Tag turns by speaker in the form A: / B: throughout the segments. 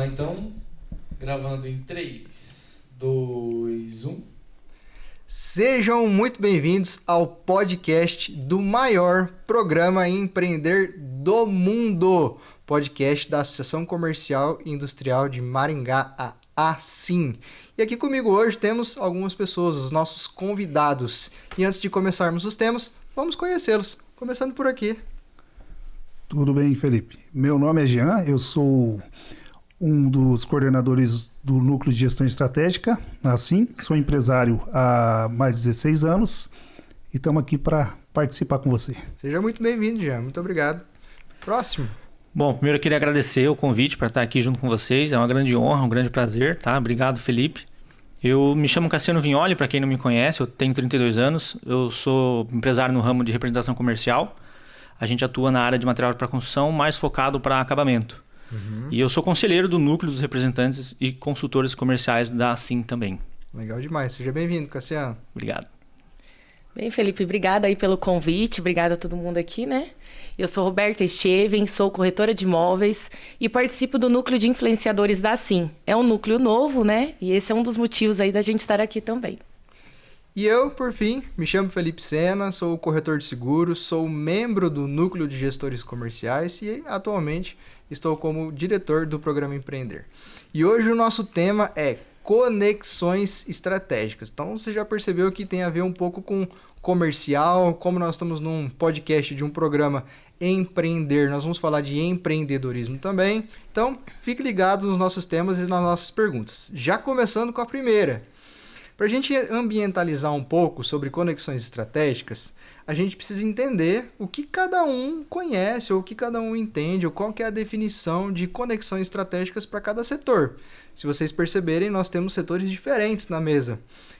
A: Então, gravando em 3, 2, 1.
B: Sejam muito bem-vindos ao podcast do maior programa Empreender do mundo, podcast da Associação Comercial e Industrial de Maringá, a ACIM. E aqui comigo hoje temos algumas pessoas, os nossos convidados. E antes de começarmos os temas, vamos conhecê-los, começando por aqui.
C: Tudo bem, Felipe? Meu nome é Jean, eu sou um dos coordenadores do Núcleo de Gestão Estratégica, assim, sou empresário há mais de 16 anos e estamos aqui para participar com você.
B: Seja muito bem-vindo, Jean, muito obrigado. Próximo.
D: Bom, primeiro eu queria agradecer o convite para estar aqui junto com vocês, é uma grande honra, um grande prazer, tá? Obrigado, Felipe. Eu me chamo Cassiano Vignoli, para quem não me conhece, eu tenho 32 anos, eu sou empresário no ramo de representação comercial, a gente atua na área de material para construção, mais focado para acabamento. E eu sou conselheiro do núcleo dos representantes e consultores comerciais da ACIM também.
B: Legal demais. Seja bem-vindo, Cassiano.
D: Obrigado.
E: Bem, Felipe, obrigada aí pelo convite, obrigada a todo mundo aqui, né? Eu sou Roberta Esteven, sou corretora de imóveis e participo do núcleo de influenciadores da ACIM. É um núcleo novo, né? E esse é um dos motivos aí da gente estar aqui também.
B: E eu, por fim, me chamo Felipe Sena, sou corretor de seguros, sou membro do Núcleo de Gestores Comerciais e atualmente estou como diretor do programa Empreender. E hoje o nosso tema é conexões estratégicas. Então você já percebeu que tem a ver um pouco com comercial, como nós estamos num podcast de um programa Empreender, nós vamos falar de empreendedorismo também. Então fique ligado nos nossos temas e nas nossas perguntas. Já começando com a primeira. Para a gente ambientalizar um pouco sobre conexões estratégicas, a gente precisa entender o que cada um conhece, ou o que cada um entende, ou qual que é a definição de conexões estratégicas para cada setor. Se vocês perceberem, nós temos setores diferentes na mesa.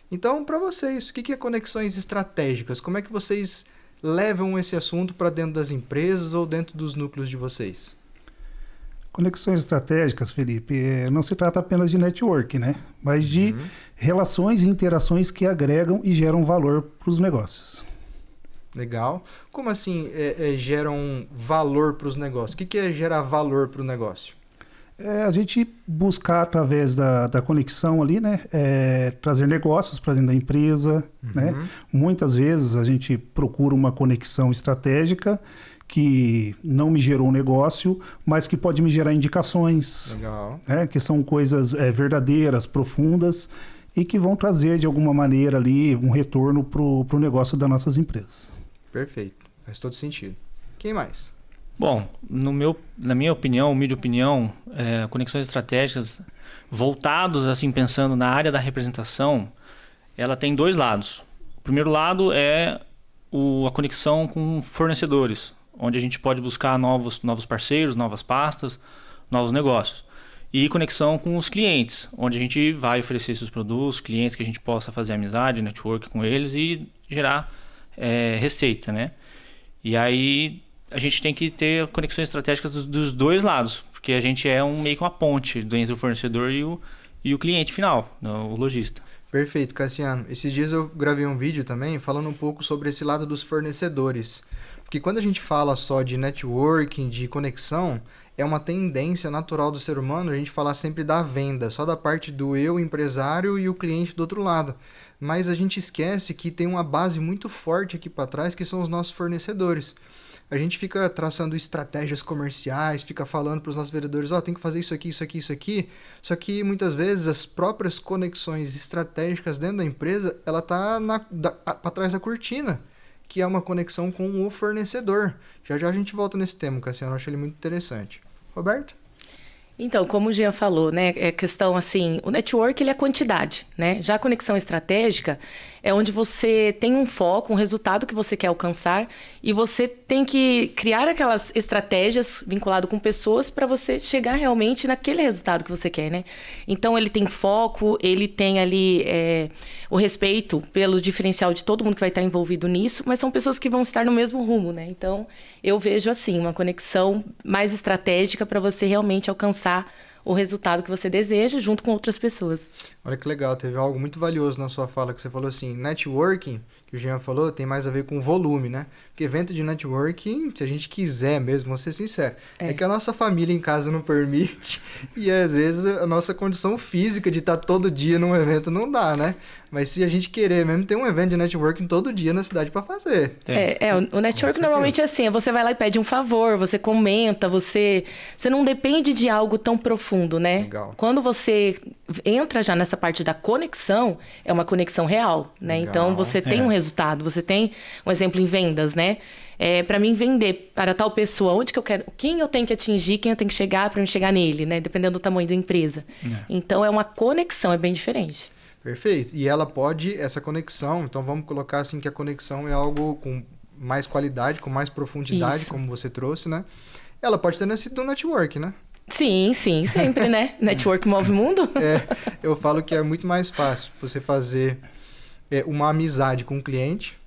B: Então, para vocês, o que é conexões estratégicas? Como é que vocês levam esse assunto para dentro das empresas ou dentro dos núcleos de vocês?
C: Conexões estratégicas, Felipe, não se trata apenas de network, né? Mas de relações e interações que agregam e geram valor para os negócios.
B: Legal. Como assim geram valor para os negócios? O que é gerar valor para o negócio?
C: A gente buscar através da conexão ali, né? Trazer negócios para dentro da empresa, né? Muitas vezes a gente procura uma conexão estratégica que não me gerou um negócio, mas que pode me gerar indicações.
B: Legal.
C: Né? Que são coisas verdadeiras, profundas e que vão trazer de alguma maneira ali um retorno para o negócio das nossas empresas.
B: Perfeito, faz todo sentido. Quem mais?
D: Bom, na minha opinião, humilde opinião, conexões estratégicas voltados, assim, pensando na área da representação, ela tem dois lados. O primeiro lado é a conexão com fornecedores, onde a gente pode buscar novos parceiros, novas pastas, novos negócios. E conexão com os clientes, onde a gente vai oferecer esses produtos, clientes que a gente possa fazer amizade, network com eles e gerar receita, né? E aí a gente tem que ter conexões estratégicas dos dois lados, porque a gente é meio que uma ponte entre o fornecedor e o cliente final, o lojista.
B: Perfeito, Cassiano. Esses dias eu gravei um vídeo também falando um pouco sobre esse lado dos fornecedores. Porque quando a gente fala só de networking, de conexão, é uma tendência natural do ser humano a gente falar sempre da venda, só da parte do eu, empresário, e o cliente do outro lado. Mas a gente esquece que tem uma base muito forte aqui para trás, que são os nossos fornecedores. A gente fica traçando estratégias comerciais, fica falando para os nossos vendedores, tem que fazer isso aqui, isso aqui, isso aqui. Só que muitas vezes as próprias conexões estratégicas dentro da empresa, ela está para trás da cortina, que é uma conexão com o fornecedor. Já já a gente volta nesse tema, Cassiano, eu acho ele muito interessante. Roberto?
E: Então, como o Jean falou, né, é questão assim, o network ele é quantidade, né? Já a conexão estratégica é onde você tem um foco, um resultado que você quer alcançar e você tem que criar aquelas estratégias vinculado com pessoas para você chegar realmente naquele resultado que você quer, né? Então, ele tem foco, ele tem ali o respeito pelo diferencial de todo mundo que vai estar envolvido nisso, mas são pessoas que vão estar no mesmo rumo, né? Então, eu vejo assim, uma conexão mais estratégica para você realmente alcançar o resultado que você deseja junto com outras pessoas.
B: Olha que legal, teve algo muito valioso na sua fala que você falou assim, networking, que o Jean falou, tem mais a ver com volume, né? Porque evento de networking, se a gente quiser mesmo, vou ser sincero, é que a nossa família em casa não permite e às vezes a nossa condição física de estar todo dia num evento não dá, né? Mas se a gente querer mesmo, tem um evento de networking todo dia na cidade para fazer.
E: O network normalmente é assim, você vai lá e pede um favor, você comenta, você não depende de algo tão profundo, né?
B: Legal.
E: Quando você entra já nessa parte da conexão, é uma conexão real, né?
B: Legal.
E: Então você tem um resultado, você tem um exemplo em vendas, né? Para mim vender para tal pessoa, onde que eu quero, quem eu tenho que atingir, quem eu tenho que chegar para eu chegar nele, né? Dependendo do tamanho da empresa. Então é uma conexão, é bem diferente.
B: Perfeito. E ela pode, essa conexão, então vamos colocar assim que a conexão é algo com mais qualidade, com mais profundidade,
E: Isso.
B: como você trouxe, né? Ela pode ter nascido do network, né?
E: Sim, sempre, né? Network move o mundo.
B: Eu falo que é muito mais fácil você fazer uma amizade com um cliente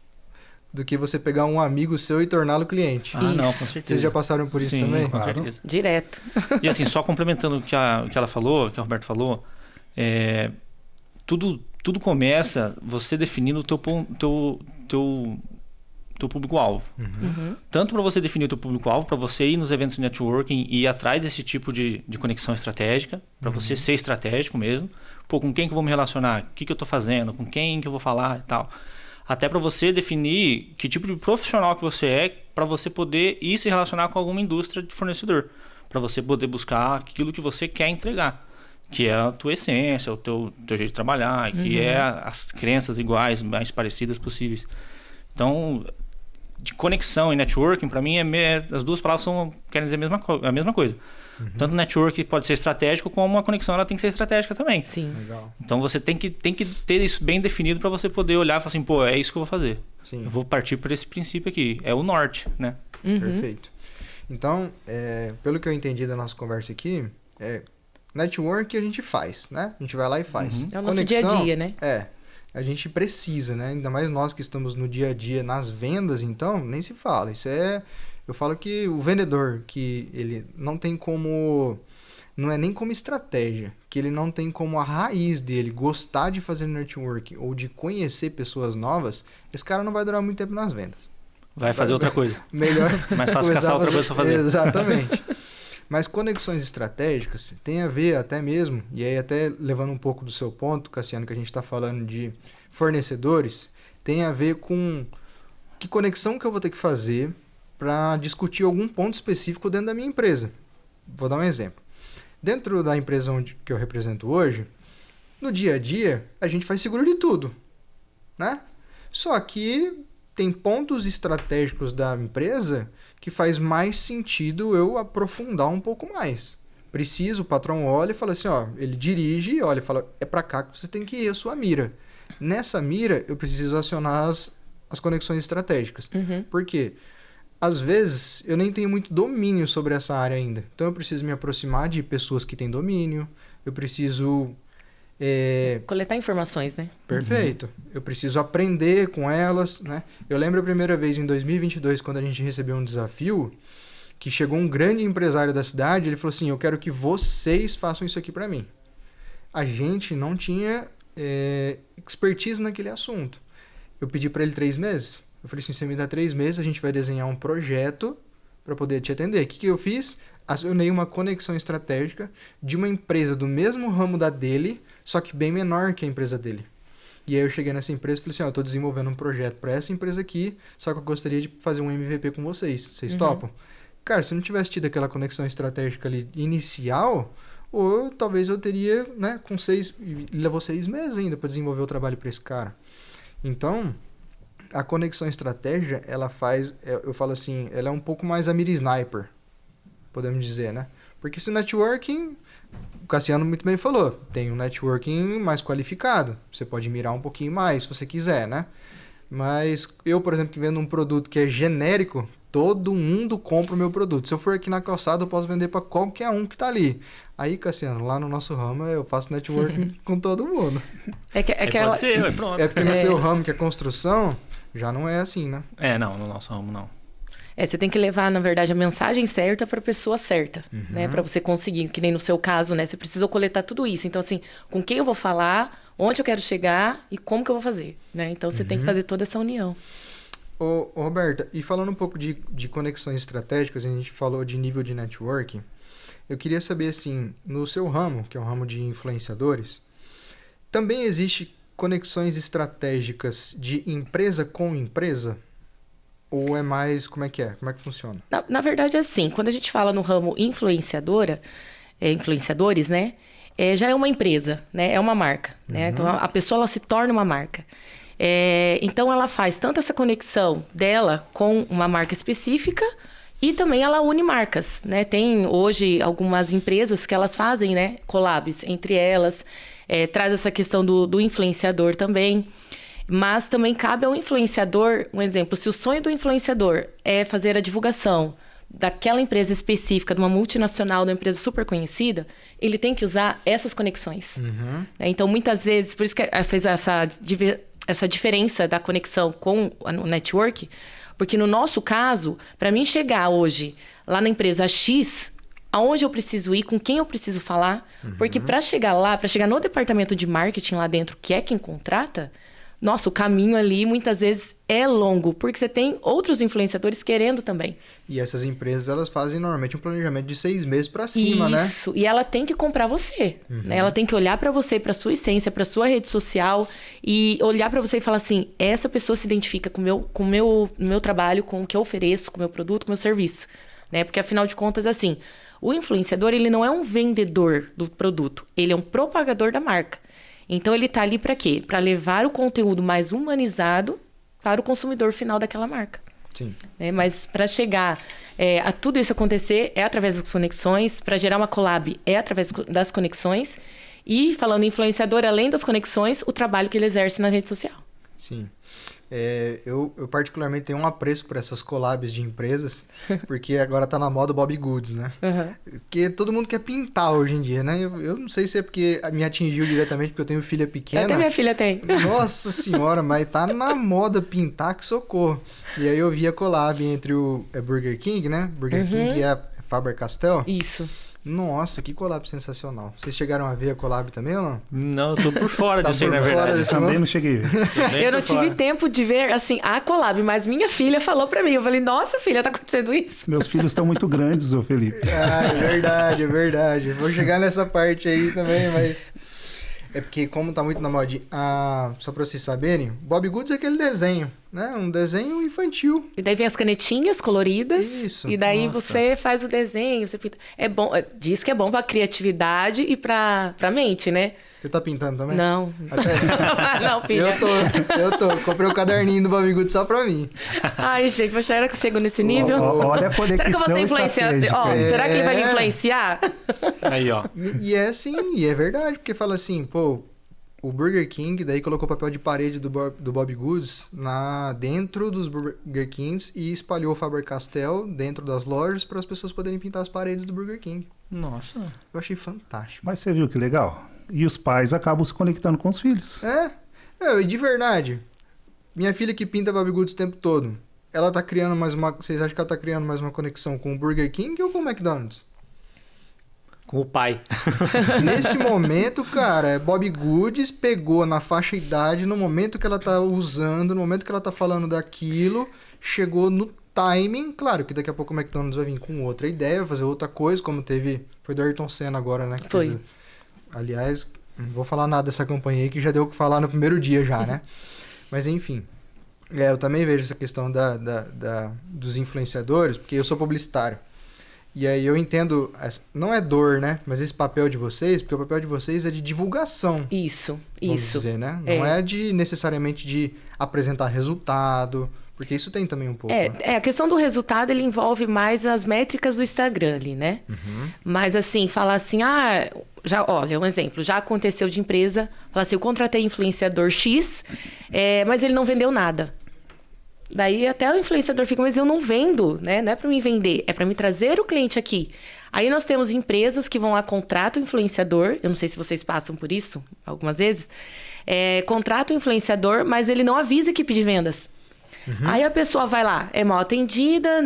B: do que você pegar um amigo seu e torná-lo cliente.
D: Não, com certeza.
B: Vocês já passaram por isso
D: Sim,
B: também?
D: com certeza.
E: Direto.
D: E assim, só complementando o que ela falou, que a Roberta falou, tudo começa você definindo o teu público-alvo. Tanto para você definir o teu público-alvo, para você ir nos eventos de networking e ir atrás desse tipo de conexão estratégica, para você ser estratégico mesmo. Pô, com quem que eu vou me relacionar? O que eu estou fazendo? Com quem que eu vou falar e tal. Até para você definir que tipo de profissional que você é, para você poder ir se relacionar com alguma indústria de fornecedor. Para você poder buscar aquilo que você quer entregar. Que é a tua essência, o teu jeito de trabalhar, que é as crenças iguais, mais parecidas possíveis. Então, de conexão e networking, para mim, as duas palavras querem dizer a mesma coisa. Tanto networking pode ser estratégico, como a conexão ela tem que ser estratégica também.
E: Sim.
B: Legal.
D: Então, você tem que ter isso bem definido para você poder olhar e falar assim, pô, é isso que eu vou fazer.
B: Sim.
D: Eu vou partir por esse princípio aqui. É o norte, né?
B: Perfeito. Então, pelo que eu entendi da nossa conversa aqui, network a gente faz, né? A gente vai lá e faz.
E: É o nosso dia a dia, né?
B: A gente precisa, né? Ainda mais nós que estamos no dia a dia nas vendas, então, nem se fala. Eu falo que o vendedor, que ele não tem como... Não é nem como estratégia, que ele não tem como a raiz dele gostar de fazer networking ou de conhecer pessoas novas, esse cara não vai durar muito tempo nas vendas.
D: Vai fazer outra coisa.
B: Melhor.
D: Mais fácil caçar outra coisa para fazer.
B: Exatamente. Mas conexões estratégicas tem a ver até mesmo, e aí até levando um pouco do seu ponto, Cassiano, que a gente está falando de fornecedores, tem a ver com que conexão que eu vou ter que fazer para discutir algum ponto específico dentro da minha empresa. Vou dar um exemplo. Dentro da empresa que eu represento hoje, no dia a dia, a gente faz seguro de tudo, né? Só que tem pontos estratégicos da empresa que faz mais sentido eu aprofundar um pouco mais. O patrão olha e fala assim, ele dirige, olha e fala, é para cá que você tem que ir, a sua mira. Nessa mira, eu preciso acionar as conexões estratégicas. Por quê? Às vezes, eu nem tenho muito domínio sobre essa área ainda. Então, eu preciso me aproximar de pessoas que têm domínio, eu preciso...
E: Coletar informações, né?
B: Perfeito. Eu preciso aprender com elas, né? Eu lembro a primeira vez, em 2022, quando a gente recebeu um desafio, que chegou um grande empresário da cidade, ele falou assim, eu quero que vocês façam isso aqui para mim. A gente não tinha expertise naquele assunto. Eu pedi para ele 3 meses. Eu falei assim, você me dá 3 meses, a gente vai desenhar um projeto para poder te atender. O que eu fiz? Acionei uma conexão estratégica de uma empresa do mesmo ramo da dele, só que bem menor que a empresa dele. E aí eu cheguei nessa empresa e falei assim, eu estou desenvolvendo um projeto para essa empresa aqui, só que eu gostaria de fazer um MVP com vocês. Vocês topam? Cara, se não tivesse tido aquela conexão estratégica ali inicial, ou talvez eu teria, né, levou 6 meses ainda para desenvolver o trabalho para esse cara. Então, a conexão estratégia, ela faz, eu falo assim, ela é um pouco mais a mira sniper, podemos dizer, né? Porque se o networking, o Cassiano muito bem falou, tem um networking mais qualificado, você pode mirar um pouquinho mais, se você quiser, né? Mas eu, por exemplo, que vendo um produto que é genérico, todo mundo compra o meu produto. Se eu for aqui na calçada, eu posso vender para qualquer um que tá ali. Aí, Cassiano, lá no nosso ramo, eu faço networking com todo mundo.
D: Pode ser, pronto.
B: É porque no seu ramo, que é construção, já não é assim, né?
D: Não, no nosso ramo não.
E: Você tem que levar, na verdade, a mensagem certa para a pessoa certa, né? Para você conseguir, que nem no seu caso, né? Você precisou coletar tudo isso. Então, assim, com quem eu vou falar, onde eu quero chegar e como que eu vou fazer, né? Então, você tem que fazer toda essa união.
B: Ô, Roberta, e falando um pouco de conexões estratégicas, a gente falou de nível de networking, eu queria saber, assim, no seu ramo, que é o ramo de influenciadores, também existe conexões estratégicas de empresa com empresa? Ou é mais, como é que é? Como é que funciona?
E: Na verdade, assim, quando a gente fala no ramo influenciadores, né? Já é uma empresa, né? É uma marca, né? Então, a pessoa, ela se torna uma marca. Então, ela faz tanto essa conexão dela com uma marca específica e também ela une marcas, né? Tem hoje algumas empresas que elas fazem, né? Collabs entre elas, traz essa questão do influenciador também. Mas também cabe ao influenciador, um exemplo, se o sonho do influenciador é fazer a divulgação daquela empresa específica, de uma multinacional, de uma empresa super conhecida, ele tem que usar essas conexões. Então, muitas vezes, por isso que fez essa diferença da conexão com o network, porque no nosso caso, para mim chegar hoje lá na empresa X, aonde eu preciso ir, com quem eu preciso falar, porque para chegar lá, para chegar no departamento de marketing lá dentro, que é quem contrata, nossa, o caminho ali muitas vezes é longo, porque você tem outros influenciadores querendo também.
B: E essas empresas, elas fazem normalmente um planejamento de 6 meses para cima, né?
E: Isso, e ela tem que comprar você, né? Ela tem que olhar para você, para sua essência, para sua rede social e olhar para você e falar assim, essa pessoa se identifica com o meu trabalho, com o que eu ofereço, com o meu produto, com o meu serviço, né? Porque afinal de contas, assim, o influenciador, ele não é um vendedor do produto, ele é um propagador da marca. Então, ele está ali para quê? Para levar o conteúdo mais humanizado para o consumidor final daquela marca.
B: Sim.
E: Mas para chegar a tudo isso acontecer é através das conexões, para gerar uma collab é através das conexões e, falando em influenciador, além das conexões, o trabalho que ele exerce na rede social.
B: Sim. Eu particularmente tenho um apreço por essas collabs de empresas, porque agora tá na moda o Bobbie Goods, né? Porque todo mundo quer pintar hoje em dia, né? Eu não sei se é porque me atingiu diretamente, porque eu tenho filha pequena.
E: Até minha filha tem.
B: Nossa senhora, mas tá na moda pintar, que socorro. E aí eu vi a collab entre o Burger King, né? Burger King e a Faber-Castell.
E: Isso.
B: Nossa, que collab sensacional. Vocês chegaram a ver a collab também ou não?
D: Não, eu tô por fora
B: Tá
D: disso aí,
B: por
D: na
B: fora
D: verdade.
B: desse
C: Também não cheguei a ver.
E: Eu não tive tempo de ver, assim, a collab, mas minha filha falou pra mim. Eu falei, nossa, filha, tá acontecendo isso?
C: Meus filhos estão muito grandes, ô Felipe.
B: É verdade. Vou chegar nessa parte aí também, mas... É porque, como tá muito na moda, só pra vocês saberem, Bobbie Goods é aquele desenho, né? Um desenho infantil.
E: E daí vem as canetinhas coloridas.
B: Isso,
E: E daí
B: nossa.
E: você faz o desenho, você pinta. É bom, diz que é bom pra criatividade e pra mente, né?
B: Você tá pintando também?
E: Não.
B: Até...
E: Não, filha.
B: Eu tô. Comprei o caderninho do Bobbie Goods só pra mim.
E: Ai, gente, mas será que eu chego nesse nível?
C: Olha a
E: Será que eu vou ser influenciador? Será que ele vai me influenciar?
D: Aí, ó.
B: E é assim, e é verdade, porque fala assim, pô, o Burger King daí colocou papel de parede do Bobbie Goods dentro dos Burger Kings e espalhou o Faber-Castell dentro das lojas para as pessoas poderem pintar as paredes do Burger King.
D: Nossa.
B: Eu achei fantástico.
C: Mas você viu que legal? E os pais acabam se conectando com os filhos.
B: E de verdade, minha filha que pinta Bobbie Goods o tempo todo, ela tá criando vocês acham que ela tá criando mais uma conexão com o Burger King ou com o McDonald's?
D: Com o pai.
B: Nesse momento, cara, Bobbie Goods pegou na faixa idade, no momento que ela tá usando, no momento que ela tá falando daquilo, chegou no timing. Claro que daqui a pouco o McDonald's vai vir com outra ideia, vai fazer outra coisa, como foi do Ayrton Senna agora, né?
E: Foi.
B: Aliás, não vou falar nada dessa campanha aí, que já deu o que falar no primeiro dia já, né? Mas enfim, eu também vejo essa questão dos influenciadores, porque eu sou publicitário. E aí eu entendo, não é dor, né? Mas esse papel de vocês, porque o papel de vocês é de divulgação.
E: Isso.
B: Vamos dizer, né? Não é necessariamente de apresentar resultado, porque isso tem também um pouco.
E: A questão do resultado, ele envolve mais as métricas do Instagram ali, né? Mas assim, falar assim, olha, um exemplo, já aconteceu de empresa, falar assim, eu contratei influenciador X, mas ele não vendeu nada. Daí até o influenciador fica, mas eu não vendo, né? Não é para mim vender, é para me trazer o cliente aqui. Aí nós temos empresas que vão lá, contratam o influenciador, eu não sei se vocês passam por isso algumas vezes, contratam o influenciador, mas ele não avisa a equipe de vendas. Aí a pessoa vai lá, é mal atendida,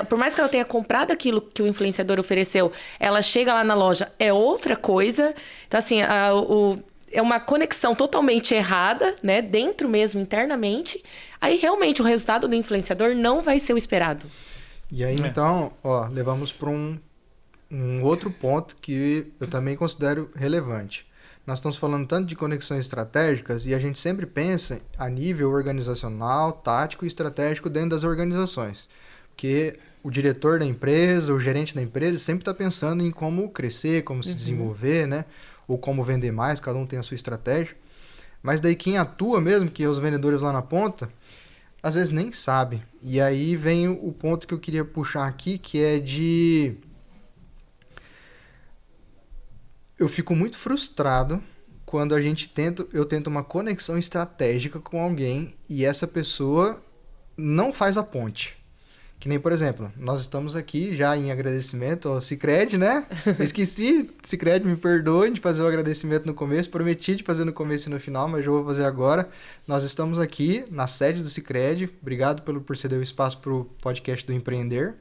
E: por mais que ela tenha comprado aquilo que o influenciador ofereceu, ela chega lá na loja, é outra coisa. Então, assim, é uma conexão totalmente errada, né? Dentro mesmo, internamente. Aí, realmente, o resultado do influenciador não vai ser o esperado.
B: E aí, então, levamos para um outro ponto que eu também considero relevante. Nós estamos falando tanto de conexões estratégicas e a gente sempre pensa a nível organizacional, tático e estratégico dentro das organizações. Porque o diretor da empresa, o gerente da empresa sempre está pensando em como crescer, como se desenvolver, né? Ou como vender mais, cada um tem a sua estratégia. Mas daí quem atua mesmo, que é os vendedores lá na ponta, às vezes nem sabe. E aí vem o ponto que eu queria puxar aqui, que é de... Eu fico muito frustrado quando eu tento uma conexão estratégica com alguém e essa pessoa não faz a ponte. Que nem, por exemplo, nós estamos aqui já em agradecimento ao Sicredi, né? Esqueci, Sicredi, me perdoe de fazer o agradecimento no começo, prometi de fazer no começo e no final, mas já vou fazer agora. Nós estamos aqui na sede do Sicredi, obrigado por ceder o espaço para o podcast do Empreender,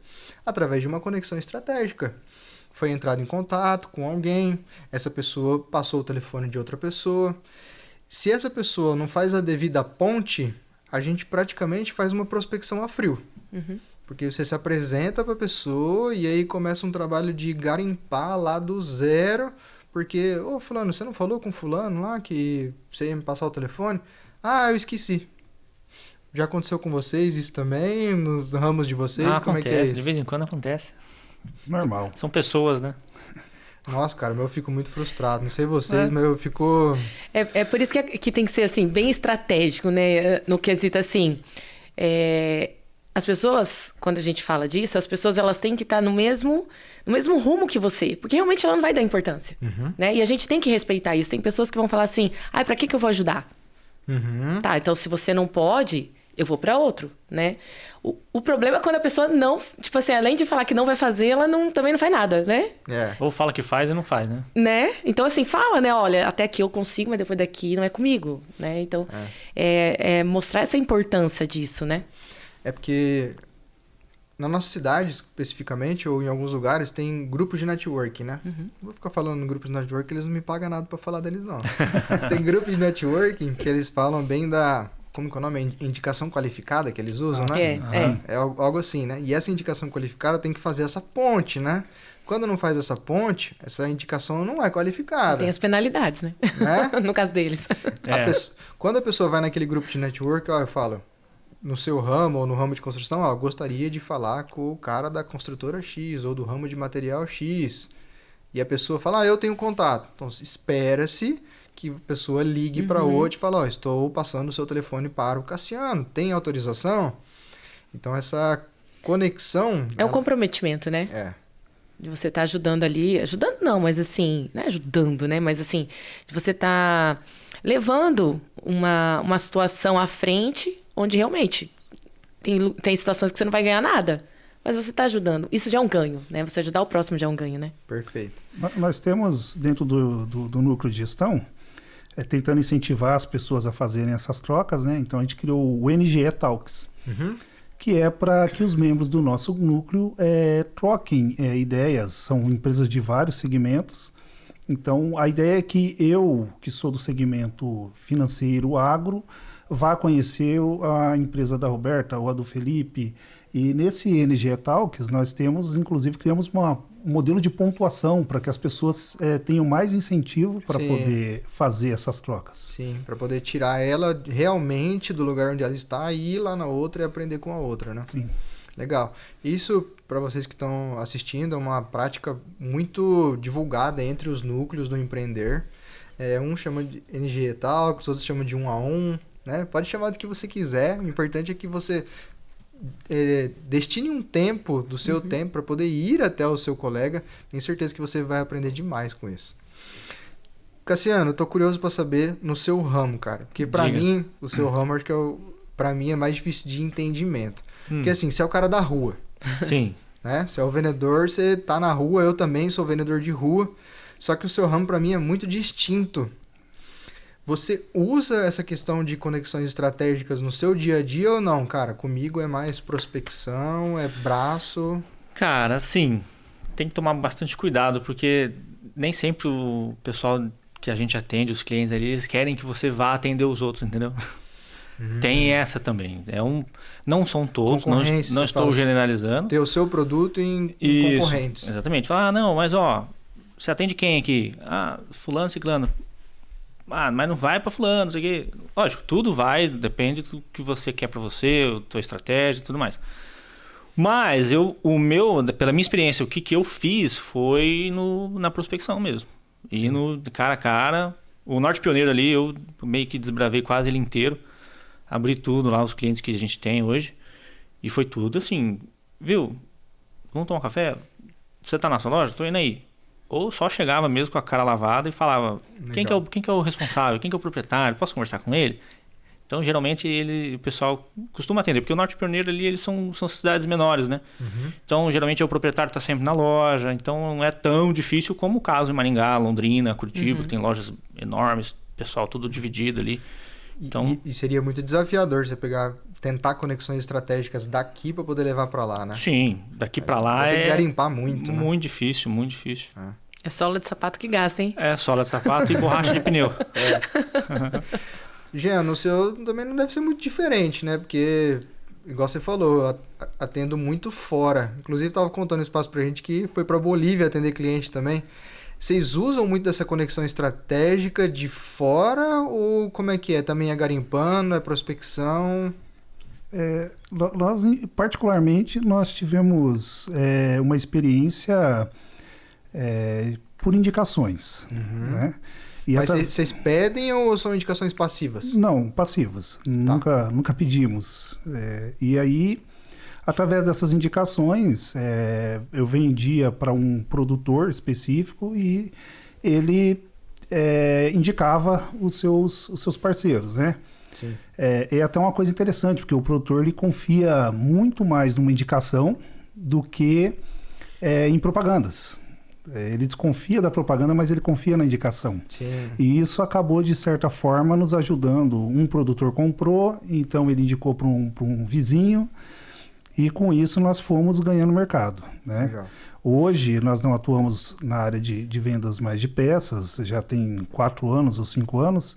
B: através de uma conexão estratégica. Foi entrado em contato com alguém, essa pessoa passou o telefone de outra pessoa. Se essa pessoa não faz a devida ponte, a gente praticamente faz uma prospecção a frio. Porque você se apresenta para a pessoa e aí começa um trabalho de garimpar lá do zero, porque, fulano, você não falou com fulano lá que você ia me passar o telefone? Ah, eu esqueci. Já aconteceu com vocês isso também, nos ramos de vocês? Como
D: acontece,
B: é que é isso?
D: De vez em quando acontece.
C: Normal.
D: São pessoas, né?
B: Nossa, cara, eu fico muito frustrado. Não sei vocês, mas eu fico...
E: É por isso que tem que ser, assim, bem estratégico, né? No quesito, assim... As pessoas, quando a gente fala disso, as pessoas elas têm que estar no mesmo rumo que você. Porque realmente ela não vai dar importância. Né? E a gente tem que respeitar isso. Tem pessoas que vão falar assim, pra que eu vou ajudar? Tá, então se você não pode... eu vou para outro, né? O problema é quando a pessoa não... tipo assim, além de falar que não vai fazer, ela também não faz nada, né?
D: Ou fala que faz e não faz, né?
E: Né? Então, assim, fala, né? Olha, até aqui eu consigo, mas depois daqui não é comigo, né? Então, mostrar essa importância disso, né?
B: É porque na nossa cidade, especificamente, ou em alguns lugares, tem grupos de networking, né? Não vou ficar falando em grupos de networking, eles não me pagam nada para falar deles, não. Tem grupos de networking que eles falam bem da... como que é o nome? Indicação qualificada que eles usam, né? É algo assim, né? E essa indicação qualificada tem que fazer essa ponte, né? Quando não faz essa ponte, essa indicação não é qualificada.
E: Tem as penalidades, né? No caso deles.
B: Quando a pessoa vai naquele grupo de network, eu falo, no seu ramo ou no ramo de construção, gostaria de falar com o cara da construtora X ou do ramo de material X. E a pessoa fala, eu tenho contato. Então, espera-se que a pessoa ligue para outra e fala, estou passando o seu telefone para o Cassiano, tem autorização? Então, essa conexão...
E: É um comprometimento, né? De você estar ajudando ali, ajudando não, mas assim, não é ajudando, né? Mas assim, de você estar levando uma situação à frente, onde realmente tem situações que você não vai ganhar nada, mas você está ajudando. Isso já é um ganho, né? Você ajudar o próximo já é um ganho, né?
B: Perfeito.
C: Nós temos, dentro do núcleo de gestão, tentando incentivar as pessoas a fazerem essas trocas, né? Então, a gente criou o NGE Talks, que é para que os membros do nosso núcleo troquem ideias. São empresas de vários segmentos. Então, a ideia é que eu, que sou do segmento financeiro agro, vá conhecer a empresa da Roberta ou a do Felipe. E nesse NGE Talks, nós temos, inclusive, criamos um modelo de pontuação para que as pessoas tenham mais incentivo para poder fazer essas trocas. Sim,
B: para poder tirar ela realmente do lugar onde ela está e ir lá na outra e aprender com a outra, né?
C: Sim.
B: Legal. Isso, para vocês que estão assistindo, é uma prática muito divulgada entre os núcleos do Empreender. Um chama de NGE Talks, outros chamam de 1 a 1, né? Pode chamar do que você quiser. O importante é que você destine um tempo do seu tempo para poder ir até o seu colega. Tenho certeza que você vai aprender demais com isso. Cassiano, eu tô curioso para saber no seu ramo, cara. Porque para mim, o seu ramo acho que para mim é mais difícil de entendimento. Porque assim, você é o cara da rua.
D: Sim.
B: Né? Você é o vendedor, você tá na rua, eu também sou vendedor de rua. Só que o seu ramo para mim é muito distinto. Você usa essa questão de conexões estratégicas no seu dia a dia ou não, cara? Comigo é mais prospecção, é braço...
D: Cara, assim, tem que tomar bastante cuidado, porque nem sempre o pessoal que a gente atende, os clientes ali, eles querem que você vá atender os outros, entendeu? Tem essa também. Não são todos, não estou generalizando.
B: Ter o seu produto em concorrentes.
D: Exatamente. Fala, não, mas ó, você atende quem aqui? Fulano, ciclano. Mas não vai para fulano, não sei o quê. Lógico, tudo vai, depende do que você quer para você, a tua estratégia e tudo mais. Mas pela minha experiência, o que eu fiz foi na prospecção mesmo. E no cara a cara. O Norte Pioneiro ali, eu meio que desbravei quase ele inteiro. Abri tudo lá, os clientes que a gente tem hoje. E foi tudo assim, viu? Vamos tomar um café? Você tá na sua loja? Tô indo aí. Ou só chegava mesmo com a cara lavada e falava, quem que é o responsável? Quem que é o proprietário? Posso conversar com ele? Então, geralmente, o pessoal costuma atender, porque o Norte Pioneiro ali, eles são cidades menores, né? Então, geralmente, o proprietário está sempre na loja, então não é tão difícil como o caso em Maringá, Londrina, Curitiba, tem lojas enormes, pessoal tudo dividido ali. Então...
B: E seria muito desafiador você tentar conexões estratégicas daqui para poder levar para lá, né?
D: Sim, daqui para lá
B: vai ter que garimpar muito,
D: muito
B: né?
D: difícil, muito difícil.
E: É sola de sapato que gasta, hein?
D: É, sola de sapato e borracha de pneu.
B: Jean, no seu também não deve ser muito diferente, né? Porque, igual você falou, eu atendo muito fora. Inclusive, estava contando um espaço pra gente que foi pra Bolívia atender cliente também. Vocês usam muito dessa conexão estratégica de fora ou como é que é? Também é garimpando, é prospecção?
C: Nós, particularmente, nós tivemos uma experiência por indicações, né?
B: Mas vocês pedem ou são indicações passivas?
C: Não, passivas. Tá. Nunca pedimos. E aí, através dessas indicações, eu vendia para um produtor específico e ele indicava os seus parceiros, né?
B: Sim.
C: É até uma coisa interessante, porque o produtor ele confia muito mais numa indicação do que em propagandas. Ele desconfia da propaganda, mas ele confia na indicação.
B: Sim.
C: E isso acabou, de certa forma, nos ajudando. Um produtor comprou, então ele indicou para um vizinho, e com isso nós fomos ganhando mercado, né?
B: Legal.
C: Hoje nós não atuamos na área de vendas mais de peças, já tem 4 anos ou 5 anos,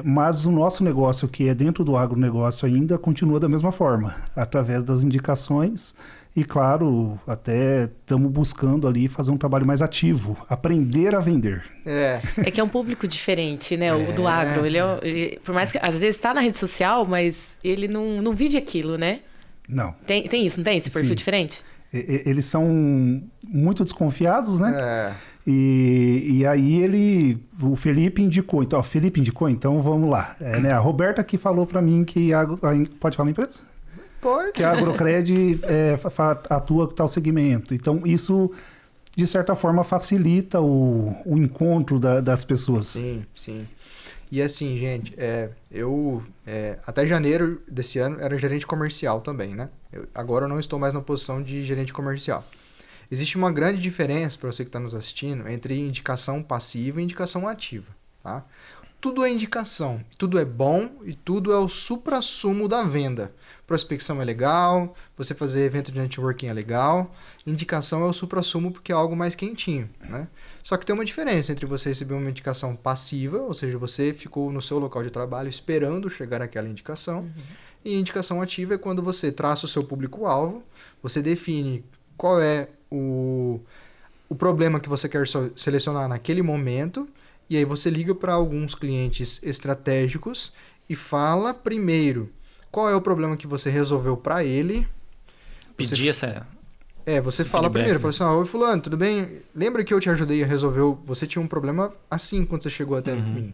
C: mas o nosso negócio, que é dentro do agronegócio ainda, continua da mesma forma, através das indicações. E, claro, até estamos buscando ali fazer um trabalho mais ativo, aprender a vender.
E: É que é um público diferente, né? O do agro. Ele, por mais que às vezes está na rede social, mas ele não vive aquilo, né?
C: Não.
E: Tem isso, não tem? Esse perfil diferente?
C: Eles são muito desconfiados, né? E aí o Felipe indicou. Então vamos lá. Né? A Roberta que falou para mim que... Pode falar a empresa?
B: Pode.
C: Que a Agrocred atua com tal segmento. Então, isso, de certa forma, facilita o encontro das pessoas.
B: Sim, sim. E assim, gente, eu até janeiro desse ano era gerente comercial também, né? Agora eu não estou mais na posição de gerente comercial. Existe uma grande diferença, para você que está nos assistindo, entre indicação passiva e indicação ativa, tá? Tudo é indicação, tudo é bom e tudo é o suprassumo da venda. Prospecção é legal, você fazer evento de networking é legal, indicação é o suprassumo porque é algo mais quentinho, né? Só que tem uma diferença entre você receber uma indicação passiva, ou seja, você ficou no seu local de trabalho esperando chegar aquela indicação, e indicação ativa é quando você traça o seu público-alvo, você define qual é o problema que você quer selecionar naquele momento, e aí você liga para alguns clientes estratégicos e fala primeiro qual é o problema que você resolveu para ele.
D: Pedir essa...
B: você fala primeiro, fala assim, oi fulano, tudo bem? Lembra que eu te ajudei a resolver, você tinha um problema assim quando você chegou até mim.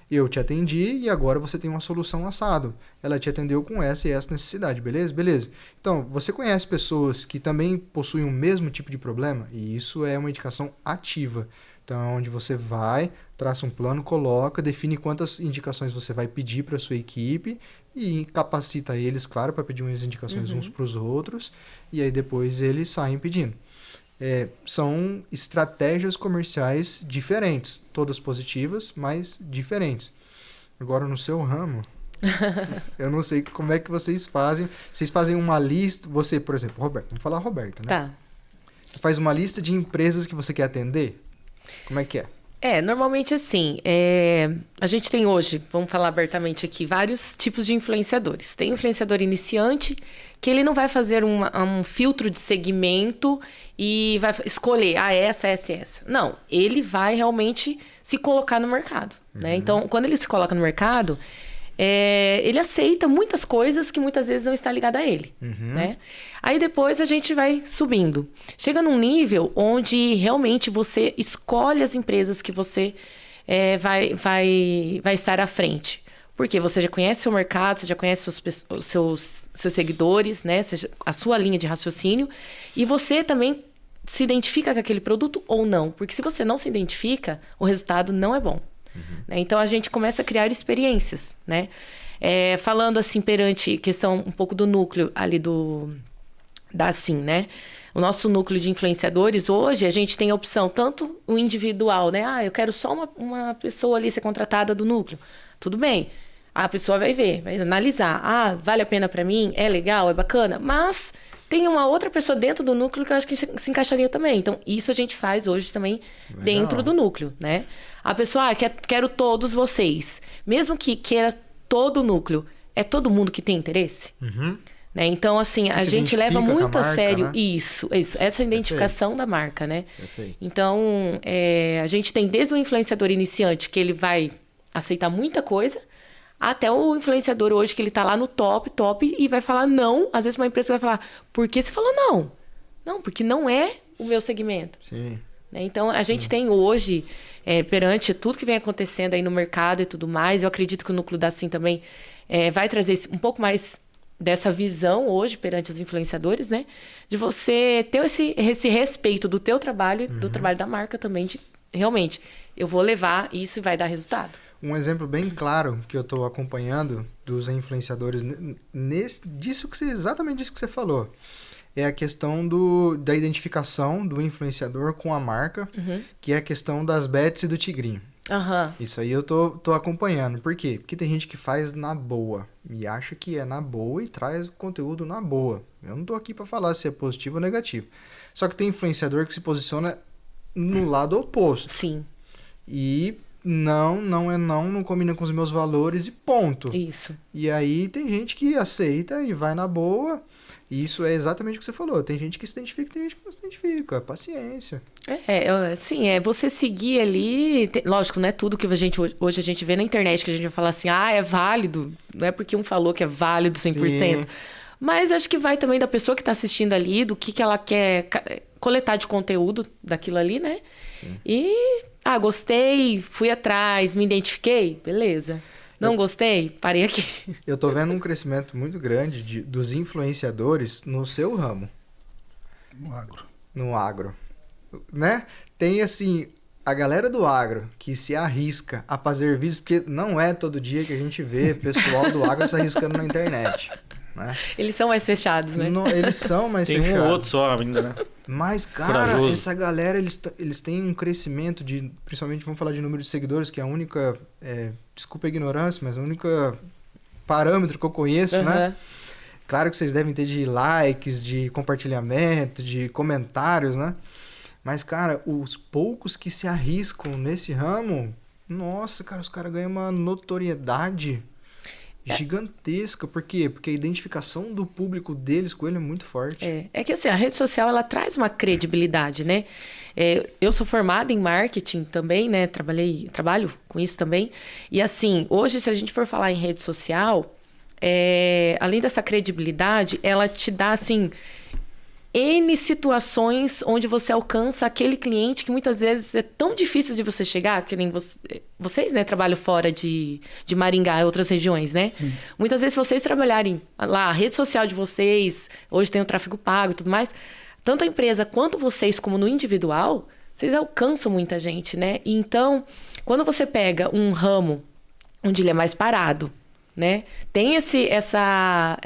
B: Eu te atendi e agora você tem uma solução assado. Ela te atendeu com essa e essa necessidade, beleza? Beleza. Então, você conhece pessoas que também possuem o mesmo tipo de problema? E isso é uma indicação ativa. Então, onde você vai, traça um plano, coloca, define quantas indicações você vai pedir para a sua equipe e capacita eles, claro, para pedir umas indicações uns para os outros, e aí depois eles saem pedindo. são estratégias comerciais diferentes, todas positivas, mas diferentes. Agora, no seu ramo, eu não sei como é que vocês fazem. Vocês fazem uma lista, você, por exemplo, Roberto, vamos falar Roberto, né?
E: Tá.
B: Você faz uma lista de empresas que você quer atender? Como é que é?
E: Normalmente assim, a gente tem hoje, vamos falar abertamente aqui, vários tipos de influenciadores. Tem o influenciador iniciante, que ele não vai fazer um filtro de segmento e vai escolher, essa. Não, ele vai realmente se colocar no mercado, né? Então, quando ele se coloca no mercado, ele aceita muitas coisas que muitas vezes não está ligada a ele, né? Aí depois a gente vai subindo. Chega num nível onde realmente você escolhe as empresas que você vai estar à frente. Porque você já conhece seu mercado, você já conhece os seus seguidores, né? A sua linha de raciocínio. E você também se identifica com aquele produto ou não. Porque se você não se identifica, o resultado não é bom. Né? Então, a gente começa a criar experiências, né? Falando assim, perante questão um pouco do núcleo ali da Assim, né? O nosso núcleo de influenciadores, hoje, a gente tem a opção, tanto o individual, né? Eu quero só uma pessoa ali ser contratada do núcleo. Tudo bem. A pessoa vai ver, vai analisar. Vale a pena para mim? É legal? É bacana? Mas tem uma outra pessoa dentro do núcleo que eu acho que se encaixaria também. Então, isso a gente faz hoje também dentro do núcleo, né? A pessoa, quero todos vocês. Mesmo que queira todo o núcleo, é todo mundo que tem interesse? Né? Então, assim, a gente leva muito a sério, né? Isso, essa identificação da marca, né?
B: Perfeito.
E: Então, a gente tem desde o influenciador iniciante, que ele vai aceitar muita coisa, até o influenciador hoje, que ele tá lá no top, e vai falar não. Às vezes uma empresa vai falar, por que você falou não? Não, porque não é o meu segmento.
B: Sim.
E: Né? Então, a gente tem hoje, perante tudo que vem acontecendo aí no mercado e tudo mais, eu acredito que o núcleo da Assim também vai trazer um pouco mais dessa visão hoje perante os influenciadores, né? De você ter esse respeito do teu trabalho e do trabalho da marca também, de realmente, eu vou levar isso e vai dar resultado.
B: Um exemplo bem claro que eu estou acompanhando dos influenciadores exatamente disso que você falou. É a questão da identificação do influenciador com a marca, que é a questão das Bets e do Tigrinho. Isso aí eu tô acompanhando. Por quê? Porque tem gente que faz na boa e acha que é na boa e traz o conteúdo na boa. Eu não tô aqui para falar se é positivo ou negativo. Só que tem influenciador que se posiciona no lado oposto.
E: Sim.
B: E não combina com os meus valores e ponto.
E: Isso.
B: E aí tem gente que aceita e vai na boa. E isso é exatamente o que você falou. Tem gente que se identifica, tem gente que não se identifica. Paciência.
E: Sim, você seguir ali... Lógico, não é tudo que hoje a gente vê na internet, que a gente vai falar assim, é válido. Não é porque um falou que é válido 100%. Sim. Mas acho que vai também da pessoa que está assistindo ali, do que ela quer coletar de conteúdo daquilo ali, né? Sim. E, gostei, fui atrás, me identifiquei, beleza. Não gostei, parei aqui.
B: Eu tô vendo um crescimento muito grande dos influenciadores no seu ramo. No agro. Né? Tem, assim, a galera do agro que se arrisca a fazer vídeos, porque não é todo dia que a gente vê pessoal do agro se arriscando na internet. Né?
E: Eles são mais fechados, né?
B: Eles são mais fechados.
D: Tem um ou outro só ainda, né?
B: Mas, cara, essa galera, eles têm um crescimento de... Principalmente, vamos falar de número de seguidores, que é a única... desculpa a ignorância, mas a única parâmetro que eu conheço, né? Claro que vocês devem ter de likes, de compartilhamento, de comentários, né? Mas, cara, os poucos que se arriscam nesse ramo... Nossa, cara, os caras ganham uma notoriedade gigantesca. Por quê? Porque a identificação do público deles com ele é muito forte.
E: É que assim, a rede social, ela traz uma credibilidade, né? Eu sou formada em marketing também, né? Trabalho com isso também. E assim, hoje, se a gente for falar em rede social, além dessa credibilidade, ela te dá, assim... N situações onde você alcança aquele cliente que muitas vezes é tão difícil de você chegar, que nem vocês, né, trabalham fora de Maringá e outras regiões, né? Sim. Muitas vezes, se vocês trabalharem lá, a rede social de vocês, hoje tem o tráfego pago e tudo mais, tanto a empresa quanto vocês, como no individual, vocês alcançam muita gente, né? E então, quando você pega um ramo onde ele é mais parado, né? Tem essa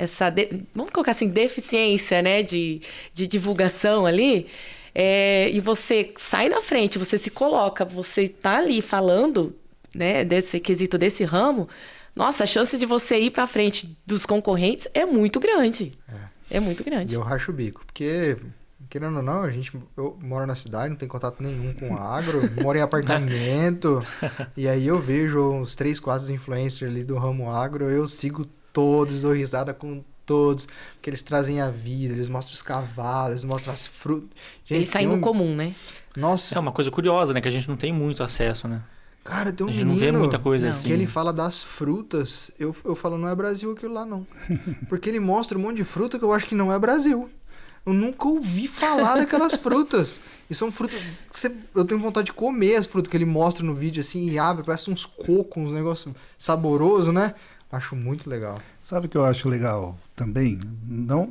E: vamos colocar assim, deficiência, né? de divulgação ali. e você sai na frente, você se coloca, você tá ali falando, né, desse quesito, desse ramo, nossa, a chance de você ir para frente dos concorrentes é muito grande. É muito grande.
B: E eu racho o bico, porque, querendo ou não, eu moro na cidade, não tenho contato nenhum com agro, moro em apartamento, e aí eu vejo uns 3, 4 influencers ali do ramo agro, eu sigo todos, dou risada com todos, porque eles trazem a vida, eles mostram os cavalos, eles mostram as frutas. Gente,
E: eles saem no comum, né?
B: Nossa.
D: É uma coisa curiosa, né? Que a gente não tem muito acesso, né?
B: Cara, tem um
D: a gente
B: menino
D: não vê muita coisa assim.
B: que ele fala das frutas. Eu falo, não é Brasil aquilo lá, não. Porque ele mostra um monte de fruta que eu acho que não é Brasil. Eu nunca ouvi falar daquelas frutas. E são frutas... eu tenho vontade de comer as frutas que ele mostra no vídeo, assim, e abre, parece uns cocos, uns negócios saborosos, né? Acho muito legal.
C: Sabe o que eu acho legal também? Não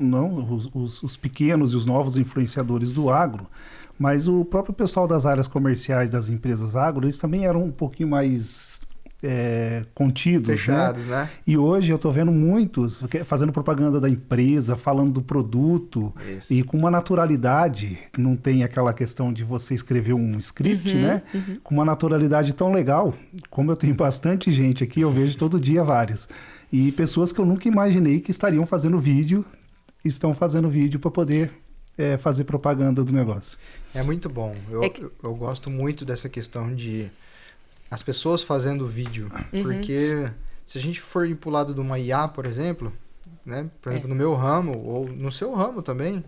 C: os pequenos e os novos influenciadores do agro, mas o próprio pessoal das áreas comerciais das empresas agro, eles também eram um pouquinho mais contidos,
B: fechados, né?
C: E hoje eu estou vendo muitos fazendo propaganda da empresa, falando do produto,
B: isso.
C: E com uma naturalidade, não tem aquela questão de você escrever um script, né? Com uma naturalidade tão legal, como eu tenho bastante gente aqui, eu vejo todo dia vários. E pessoas que eu nunca imaginei que estariam fazendo vídeo, estão fazendo vídeo para poder fazer propaganda do negócio.
B: É muito bom. Eu gosto muito dessa questão de as pessoas fazendo vídeo, porque se a gente for ir pro lado de uma IA, por exemplo, né? Por exemplo, no meu ramo, ou no seu ramo também,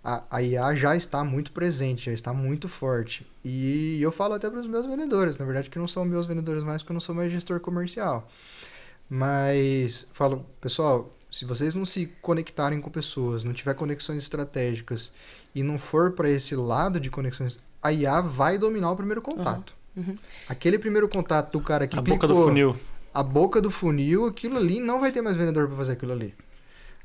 B: a IA já está muito presente, já está muito forte. E eu falo até para os meus vendedores, na verdade que não são meus vendedores mais, porque eu não sou mais gestor comercial. Mas falo, pessoal, se vocês não se conectarem com pessoas, não tiver conexões estratégicas e não for para esse lado de conexões, a IA vai dominar o primeiro contato. Aquele primeiro contato do cara que clicou,
D: boca do funil.
B: A boca do funil, aquilo ali não vai ter mais vendedor para fazer aquilo ali.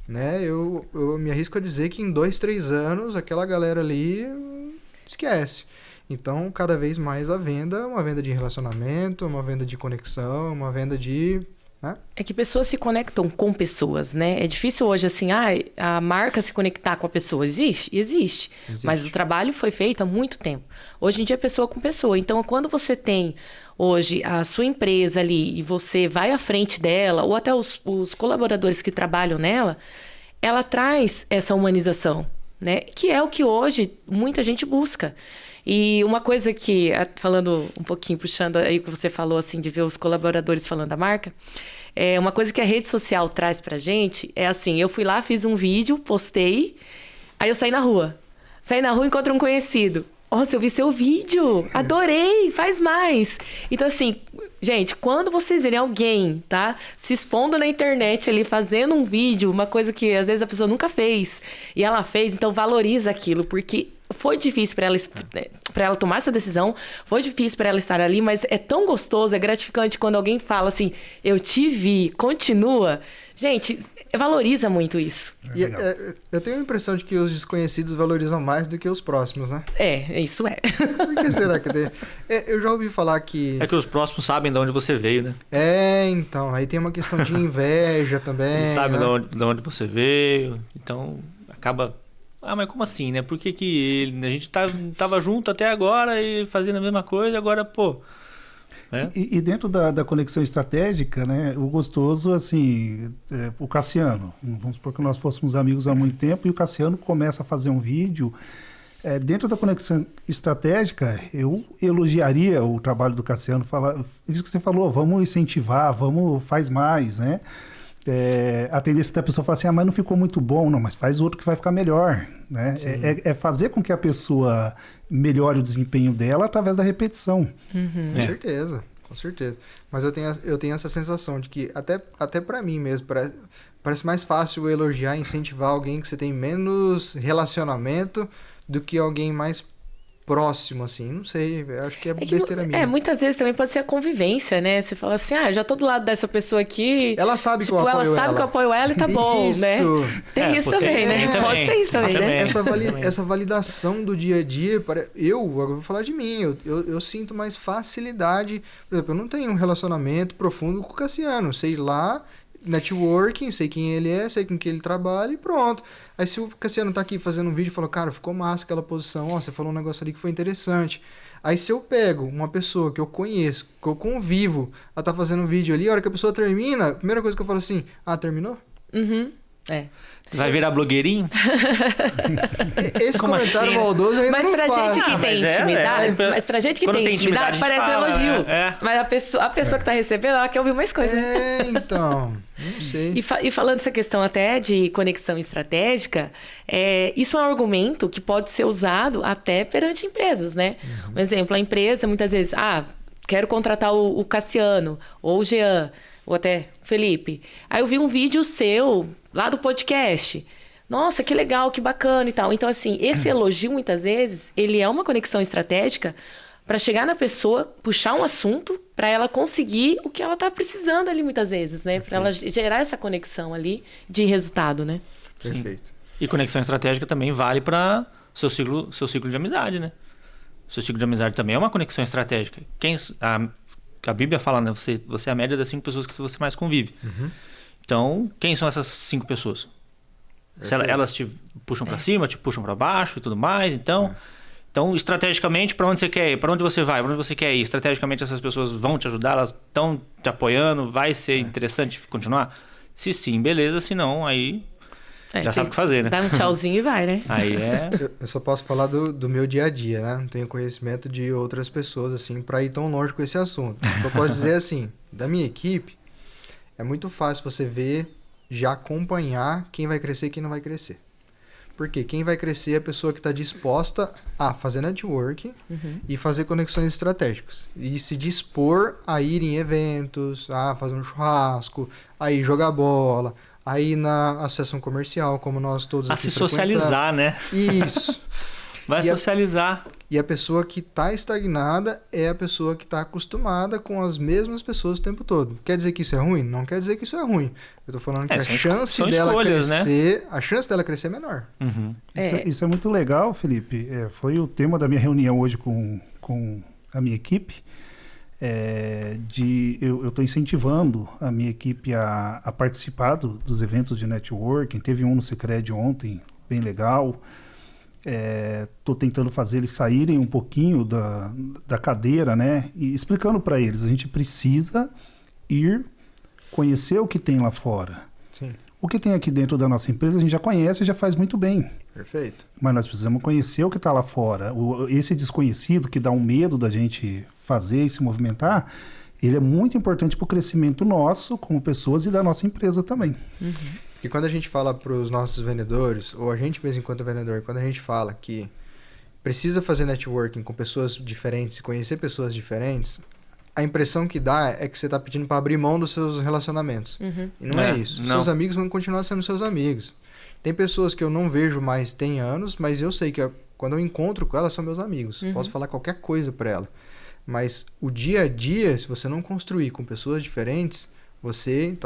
B: Né? Eu me arrisco a dizer que em 2, 3 anos aquela galera ali esquece. Então, cada vez mais a venda é uma venda de relacionamento, uma venda de conexão, uma venda de... né?
E: É que pessoas se conectam com pessoas, né? É difícil hoje, assim, a marca se conectar com a pessoa. Existe. Mas o trabalho foi feito há muito tempo. Hoje em dia é pessoa com pessoa. Então, quando você tem hoje a sua empresa ali e você vai à frente dela, ou até os colaboradores que trabalham nela, ela traz essa humanização, né? Que é o que hoje muita gente busca. E uma coisa que, falando um pouquinho, puxando aí o que você falou, assim, de ver os colaboradores falando da marca, uma coisa que a rede social traz pra gente é assim, eu fui lá, fiz um vídeo, postei, aí eu saí na rua, encontro um conhecido. Nossa, eu vi seu vídeo, adorei, faz mais. Então, assim, gente, quando vocês verem alguém, tá, se expondo na internet ali, fazendo um vídeo, uma coisa que às vezes a pessoa nunca fez, e ela fez, então valoriza aquilo, porque foi difícil para ela tomar essa decisão, foi difícil para ela estar ali, mas é tão gostoso, é gratificante quando alguém fala assim, eu te vi, continua. Gente, valoriza muito isso.
B: E eu tenho a impressão de que os desconhecidos valorizam mais do que os próximos, né?
E: Isso é.
B: Por que será que tem? Eu já ouvi falar que...
D: É que os próximos sabem de onde você veio, né?
B: Então, aí tem uma questão de inveja também.
D: Eles sabem,
B: né?
D: de onde você veio, então acaba... mas como assim, né? Por que a gente tava junto até agora e fazendo a mesma coisa, agora, pô... né?
C: E dentro da conexão estratégica, né, o gostoso, assim, o Cassiano, vamos supor que nós fôssemos amigos há muito tempo e o Cassiano começa a fazer um vídeo, dentro da conexão estratégica, eu elogiaria o trabalho do Cassiano, isso que você falou, vamos incentivar, faz mais, né? A tendência da pessoa falar assim, mas não ficou muito bom, não, mas faz outro que vai ficar melhor, né? É fazer com que a pessoa melhore o desempenho dela através da repetição.
B: Com certeza. Mas eu tenho essa sensação de que, até para mim mesmo, parece mais fácil elogiar, incentivar alguém que você tem menos relacionamento do que alguém mais próximo, assim, não sei, eu acho que é besteira minha.
E: Muitas vezes também pode ser a convivência, né? Você fala assim, já tô do lado dessa pessoa aqui.
B: Ela sabe que eu apoio ela.
E: Ela sabe que eu apoio ela e tá bom,
B: isso.
E: Né? Tem isso também, né? Pode ser isso também.
B: Essa validação do dia a dia, eu vou falar de mim, eu sinto mais facilidade. Por exemplo, eu não tenho um relacionamento profundo com o Cassiano, sei lá, networking, sei quem ele é, sei com quem ele trabalha e pronto. Aí se o Cassiano tá aqui fazendo um vídeo e falou, cara, ficou massa aquela posição, ó, você falou um negócio ali que foi interessante. Aí se eu pego uma pessoa que eu conheço, que eu convivo, ela tá fazendo um vídeo ali, a hora que a pessoa termina, a primeira coisa que eu falo assim, terminou?
E: Uhum.
D: Vai virar blogueirinho?
B: Esse
D: Como
B: comentário
D: assim?
B: maldoso eu ainda
E: Mas
B: não
E: pra
B: faço.
E: gente que tem intimidade, mas pra gente que
D: Quando
E: tem
D: tem
E: intimidade,
D: intimidade,
E: parece um
D: fala,
E: elogio.
D: é.
E: Mas a pessoa que tá recebendo, ela quer ouvir mais coisas.
B: Então, não sei.
E: E falando dessa questão até de conexão estratégica, isso é um argumento que pode ser usado até perante empresas, né? Um exemplo, a empresa muitas vezes, quero contratar o Cassiano, ou o Jean, ou até o Felipe. Aí eu vi um vídeo seu lá do podcast. Nossa, que legal, que bacana e tal. Então, assim, esse elogio, muitas vezes, ele é uma conexão estratégica para chegar na pessoa, puxar um assunto, para ela conseguir o que ela está precisando ali, muitas vezes, né? Para ela gerar essa conexão ali de resultado, né?
B: Perfeito.
D: E conexão estratégica também vale para seu ciclo de amizade, né? Seu ciclo de amizade também é uma conexão estratégica. A Bíblia fala, né? Você é a média das 5 pessoas que você mais convive. Então, quem são essas 5 pessoas? Se elas te puxam para cima, te puxam para baixo e tudo mais. Então, estrategicamente, para onde você quer ir? Para onde você vai? Para onde você quer ir? Estrategicamente, essas pessoas vão te ajudar? Elas estão te apoiando? Vai ser interessante continuar? Se sim, beleza. Se não, aí já sabe o que fazer, né?
E: Dá um tchauzinho e vai, né?
D: Aí é...
B: Eu só posso falar do meu dia a dia, né? Não tenho conhecimento de outras pessoas, assim, para ir tão longe com esse assunto. Eu posso dizer assim, da minha equipe, é muito fácil você ver, já acompanhar quem vai crescer e quem não vai crescer. Porque quem vai crescer é a pessoa que está disposta a fazer networking e fazer conexões estratégicas. E se dispor a ir em eventos, a fazer um churrasco, a ir jogar bola, a ir na associação comercial, como nós todos aqui
D: se socializar, né?
B: Isso.
D: Vai socializar.
B: E a pessoa que está estagnada é a pessoa que está acostumada com as mesmas pessoas o tempo todo. Quer dizer que isso é ruim? Não quer dizer que isso é ruim. Eu estou falando que a chance dela crescer, né? A chance dela crescer é menor.
C: Isso é muito legal, Felipe. Foi o tema da minha reunião hoje com a minha equipe. Eu estou incentivando a minha equipe a participar dos eventos de networking. Teve um no Sicredi ontem, bem legal. Estou tentando fazer eles saírem um pouquinho da cadeira, né? E explicando para eles, a gente precisa ir conhecer o que tem lá fora.
B: Sim.
C: O que tem aqui dentro da nossa empresa a gente já conhece e já faz muito bem.
B: Perfeito.
C: Mas nós precisamos conhecer o que está lá fora. Esse desconhecido que dá um medo da gente fazer e se movimentar, ele é muito importante para o crescimento nosso como pessoas e da nossa empresa também.
B: E quando a gente fala para os nossos vendedores, ou a gente mesmo enquanto vendedor, quando a gente fala que precisa fazer networking com pessoas diferentes e conhecer pessoas diferentes, a impressão que dá é que você está pedindo para abrir mão dos seus relacionamentos. E não é isso.
D: Não.
B: Seus amigos vão continuar sendo seus amigos. Tem pessoas que eu não vejo mais tem anos, mas eu sei que quando eu encontro com elas, são meus amigos. Posso falar qualquer coisa para ela. Mas o dia a dia, se você não construir com pessoas diferentes, você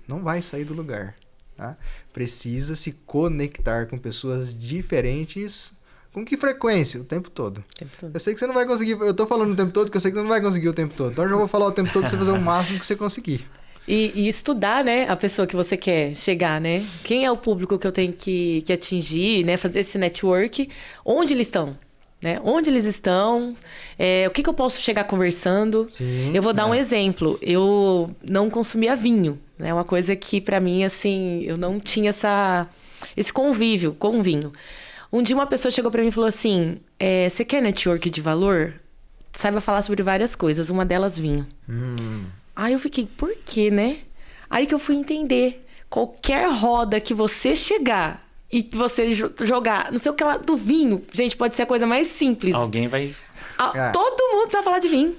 B: não vai sair do lugar. Tá? Precisa se conectar com pessoas diferentes. Com que frequência? O tempo todo. Eu sei que você não vai conseguir. Eu tô falando o tempo todo porque eu sei que você não vai conseguir o tempo todo. Então eu já vou falar o tempo todo pra você fazer o máximo que você conseguir.
E: E estudar, né, a pessoa que você quer chegar, né? Quem é o público que eu tenho que atingir, né? Fazer esse network. Onde eles estão? Né? Onde eles estão? O que eu posso chegar conversando?
B: Sim,
E: eu vou dar um exemplo. Eu não consumia vinho. É, né? Uma coisa que, pra mim, assim, eu não tinha esse convívio com vinho. Um dia uma pessoa chegou pra mim e falou assim, você quer network de valor? Saiba falar sobre várias coisas, uma delas vinho. Aí eu fiquei, por quê, né? Aí que eu fui entender. Qualquer roda que você chegar e você jogar, não sei o que lá, do vinho, gente, pode ser a coisa mais simples.
D: Alguém vai...
E: Todo mundo sabe falar de vinho.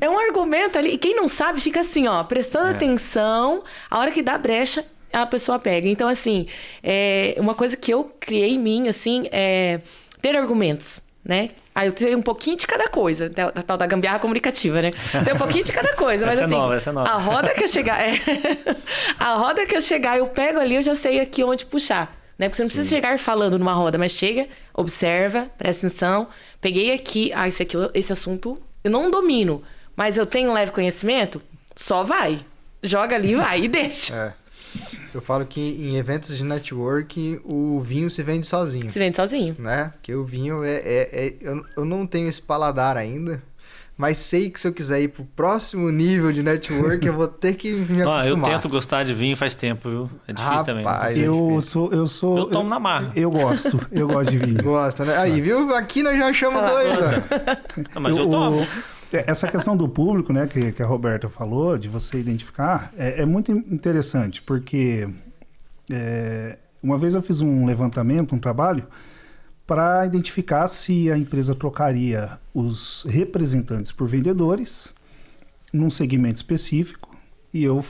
E: É um argumento ali. E quem não sabe fica assim, ó, prestando atenção. A hora que dá brecha, a pessoa pega. Então, assim, uma coisa que eu criei em mim, assim, é ter argumentos, né? Aí eu tenho um pouquinho de cada coisa, a tal da gambiarra comunicativa, né? Tem um pouquinho de cada coisa, mas assim,
D: essa é nova.
E: a roda que eu chegar, a roda que eu chegar, eu pego ali, eu já sei aqui onde puxar, né? Porque você não precisa chegar falando numa roda, mas chega, observa, presta atenção, peguei aqui, esse assunto eu não domino, mas eu tenho um leve conhecimento, só vai. joga ali, vai e deixa.
B: Eu falo que em eventos de network o vinho se vende sozinho.
E: Se vende sozinho.
B: Né? Porque o vinho eu não tenho esse paladar ainda, mas sei que se eu quiser ir pro próximo nível de network, eu vou ter que me acostumar.
D: Eu tento gostar de vinho faz tempo, viu? É difícil também.
C: Eu
D: tomo na marra.
C: Eu gosto de vinho.
B: Gosta, né? Aí, viu? Aqui nós já achamos dois, ó.
D: Mas eu tomo.
C: Essa questão do público, né, que a Roberta falou, de você identificar, é muito interessante, porque uma vez eu fiz um levantamento, um trabalho, para identificar se a empresa trocaria os representantes por vendedores num segmento específico. E eu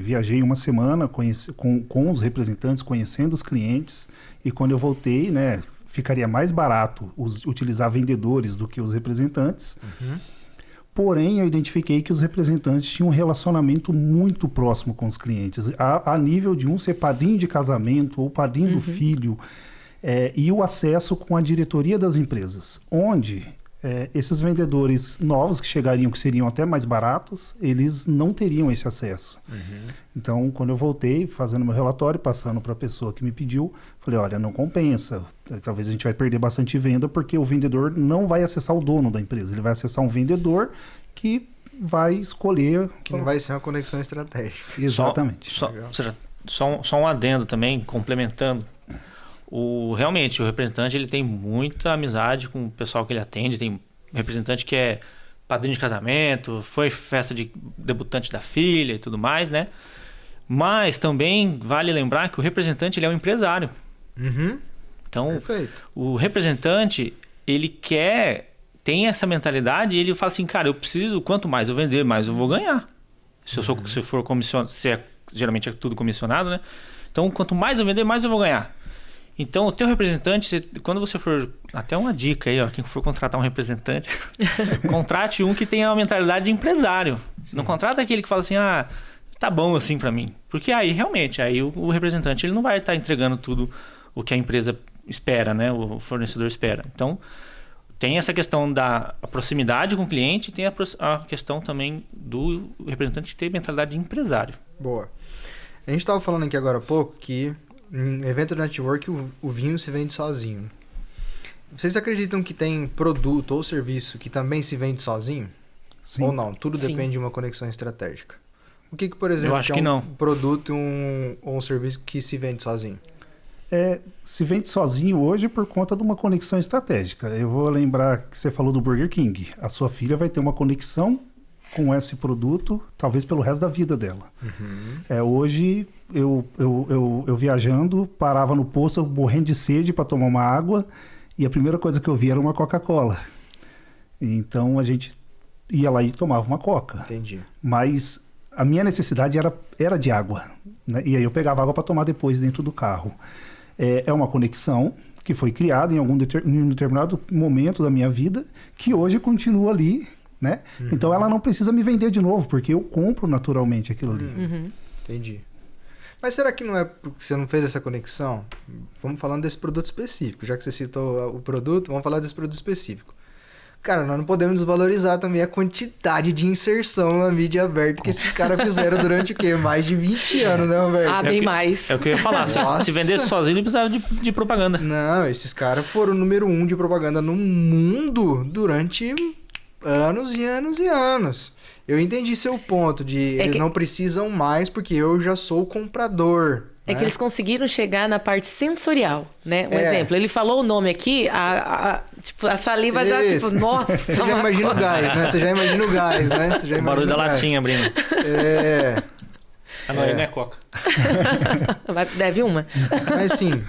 C: viajei uma semana com os representantes, conhecendo os clientes, e quando eu voltei, né, ficaria mais barato utilizar vendedores do que os representantes. Uhum. Porém, eu identifiquei que os representantes tinham um relacionamento muito próximo com os clientes, a nível de um ser padrinho de casamento ou padrinho do filho, e o acesso com a diretoria das empresas, onde esses vendedores novos que chegariam, que seriam até mais baratos, eles não teriam esse acesso. Uhum. Então, quando eu voltei, fazendo meu relatório, passando para a pessoa que me pediu, falei, olha, não compensa. Talvez a gente vai perder bastante venda, porque o vendedor não vai acessar o dono da empresa. Ele vai acessar um vendedor que vai escolher...
B: Que não vai ser uma conexão estratégica.
C: Exatamente.
D: Só um adendo também, complementando. Realmente, o representante ele tem muita amizade com o pessoal que ele atende. Tem representante que é padrinho de casamento, foi festa de debutante da filha e tudo mais, né? Mas também vale lembrar que o representante ele é um empresário. Uhum. Então, perfeito. O representante, ele tem essa mentalidade e ele fala assim, cara, eu preciso, quanto mais eu vender, mais eu vou ganhar. Se for comissionado, geralmente é tudo comissionado, né? Então, quanto mais eu vender, mais eu vou ganhar. Então, o teu representante, quando você for... Até uma dica aí, ó, quem for contratar um representante, contrate um que tenha uma mentalidade de empresário. Sim. Não contrata aquele que fala assim, tá bom assim pra mim. Porque aí, realmente, o representante ele não vai estar entregando tudo o que a empresa espera, né? O fornecedor espera. Então, tem essa questão da proximidade com o cliente e tem a questão também do representante ter mentalidade de empresário.
B: Boa. A gente estava falando aqui agora há pouco que em evento de network o vinho se vende sozinho. Vocês acreditam que tem produto ou serviço que também se vende sozinho? Sim. Ou não? Tudo depende de uma conexão estratégica. O que por exemplo, é um produto ou um serviço que se vende sozinho?
C: Se vende sozinho hoje por conta de uma conexão estratégica. Eu vou lembrar que você falou do Burger King. A sua filha vai ter uma conexão com esse produto, talvez pelo resto da vida dela. Uhum. Hoje, eu viajando, parava no posto, morrendo de sede para tomar uma água, e a primeira coisa que eu via era uma Coca-Cola. Então, a gente ia lá e tomava uma Coca.
B: Entendi.
C: Mas a minha necessidade era de água, né? E aí eu pegava água para tomar depois dentro do carro. É uma conexão que foi criada em algum determinado momento da minha vida, que hoje continua ali, né? Uhum. Então ela não precisa me vender de novo, porque eu compro naturalmente aquilo ali.
B: Uhum. Entendi. Mas será que não é porque você não fez essa conexão? Vamos falando desse produto específico. Já que você citou o produto, vamos falar desse produto específico. Cara, nós não podemos desvalorizar também a quantidade de inserção na mídia aberta que esses caras fizeram durante o quê? Mais de 20 anos, né, Roberto?
E: Bem mais.
D: É o que eu ia falar. Se vendesse sozinho, não precisava de propaganda.
B: Não, esses caras foram o número 1 de propaganda no mundo durante anos e anos e anos. Eu entendi seu ponto de eles não precisam mais porque eu já sou o comprador.
E: É que eles conseguiram chegar na parte sensorial, né? Exemplo, ele falou o nome aqui, a saliva já, nossa...
B: Você já imagina o gás, né? Você já imagina o gás, né?
D: O barulho da latinha abrindo. Não é Coca.
E: Deve uma.
B: Mas assim,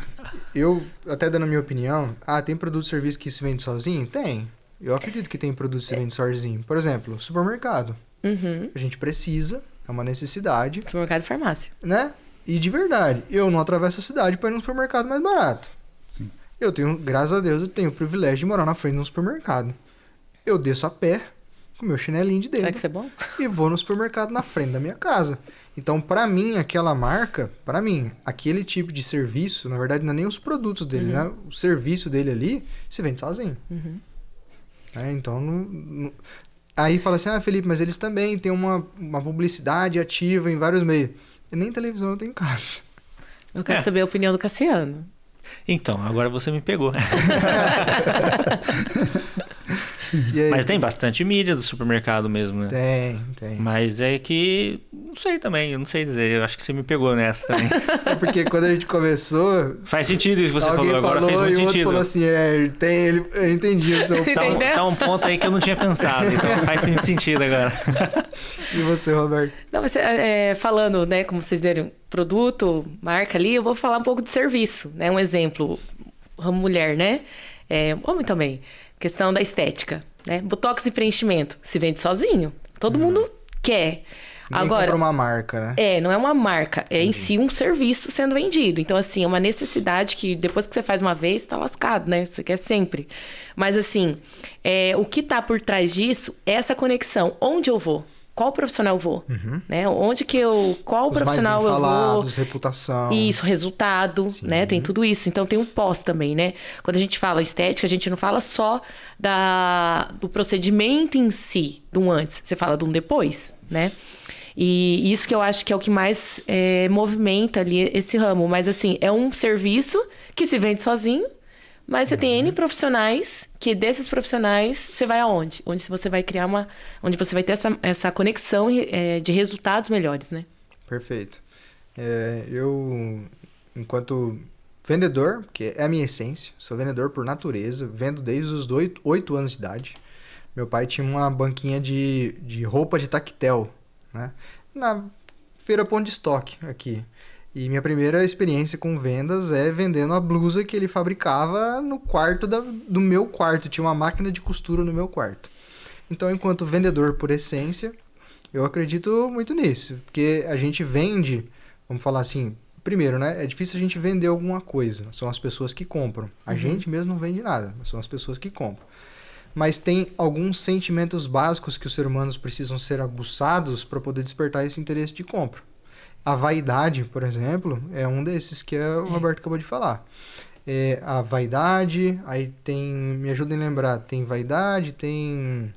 B: eu, até dando a minha opinião, tem produto e serviço que se vende sozinho? Tem. Eu acredito que tem produto que se vende sozinho. Por exemplo, supermercado. Uhum. A gente precisa, é uma necessidade.
E: Supermercado e farmácia.
B: Né? E de verdade, eu não atravesso a cidade para ir num supermercado mais barato.
C: Sim.
B: Eu tenho, graças a Deus, eu tenho o privilégio de morar na frente de um supermercado. Eu desço a pé, com meu chinelinho de dedo.
E: Será que isso é bom?
B: E vou no supermercado na frente da minha casa. Então, para mim, aquela marca, aquele tipo de serviço, na verdade, não é nem os produtos dele, né? O serviço dele ali, se vende sozinho. Uhum. Então, Aí fala assim, Felipe, mas eles também têm uma publicidade ativa em vários meios. E nem televisão eu tenho em casa.
E: Eu quero saber a opinião do Cassiano.
D: Então, agora você me pegou.
B: Aí,
D: mas tem bastante mídia do supermercado mesmo, né?
B: Tem.
D: Mas é que... Não sei também, eu não sei dizer. Eu acho que você me pegou nessa também.
B: É porque quando a gente começou...
D: Faz sentido isso que você
B: alguém
D: falou agora, fez muito
B: e o outro
D: sentido.
B: falou assim, eu entendi o seu ponto.
D: Tá um ponto aí que eu não tinha pensado, então faz muito sentido agora.
B: E você, Roberto?
E: Não, mas, falando, né, como vocês deram produto, marca ali, eu vou falar um pouco de serviço, né? Um exemplo, ramo mulher, né? Homem também. Questão da estética, né? Botox e preenchimento, se vende sozinho. Todo mundo quer.
B: Ninguém compra uma marca, né?
E: Não é uma marca, é em si um serviço sendo vendido. Então, assim, é uma necessidade que depois que você faz uma vez, tá lascado, né? Você quer sempre. Mas, assim, o que tá por trás disso é essa conexão. Onde eu vou? Qual profissional eu vou? Né? Qual profissional eu vou?
B: Reputação.
E: Isso, resultado, né? Tem tudo isso. Então, tem um pós também, né? Quando a gente fala estética, a gente não fala só do procedimento em si, do antes. Você fala do depois, né? E isso que eu acho que é o que mais movimenta ali esse ramo. Mas, assim, é um serviço que se vende sozinho, mas você tem N profissionais, que desses profissionais, você vai aonde? Onde você vai criar onde você vai ter essa conexão de resultados melhores, né?
B: Perfeito. Eu, enquanto vendedor, que é a minha essência, sou vendedor por natureza, vendo desde os 8 anos de idade. Meu pai tinha uma banquinha de roupa de tactel, né? Na Feira Ponto de Estoque, aqui. E minha primeira experiência com vendas é vendendo a blusa que ele fabricava no quarto do meu quarto. Tinha uma máquina de costura no meu quarto. Então, enquanto vendedor por essência, eu acredito muito nisso. Porque a gente vende, vamos falar assim, primeiro, né? É difícil a gente vender alguma coisa. São as pessoas que compram. A gente mesmo não vende nada, mas são as pessoas que compram. Mas tem alguns sentimentos básicos que os seres humanos precisam ser aguçados para poder despertar esse interesse de compra. A vaidade, por exemplo, é um desses que o Roberto acabou de falar. A vaidade, aí tem... Me ajuda a lembrar. Tem vaidade, tem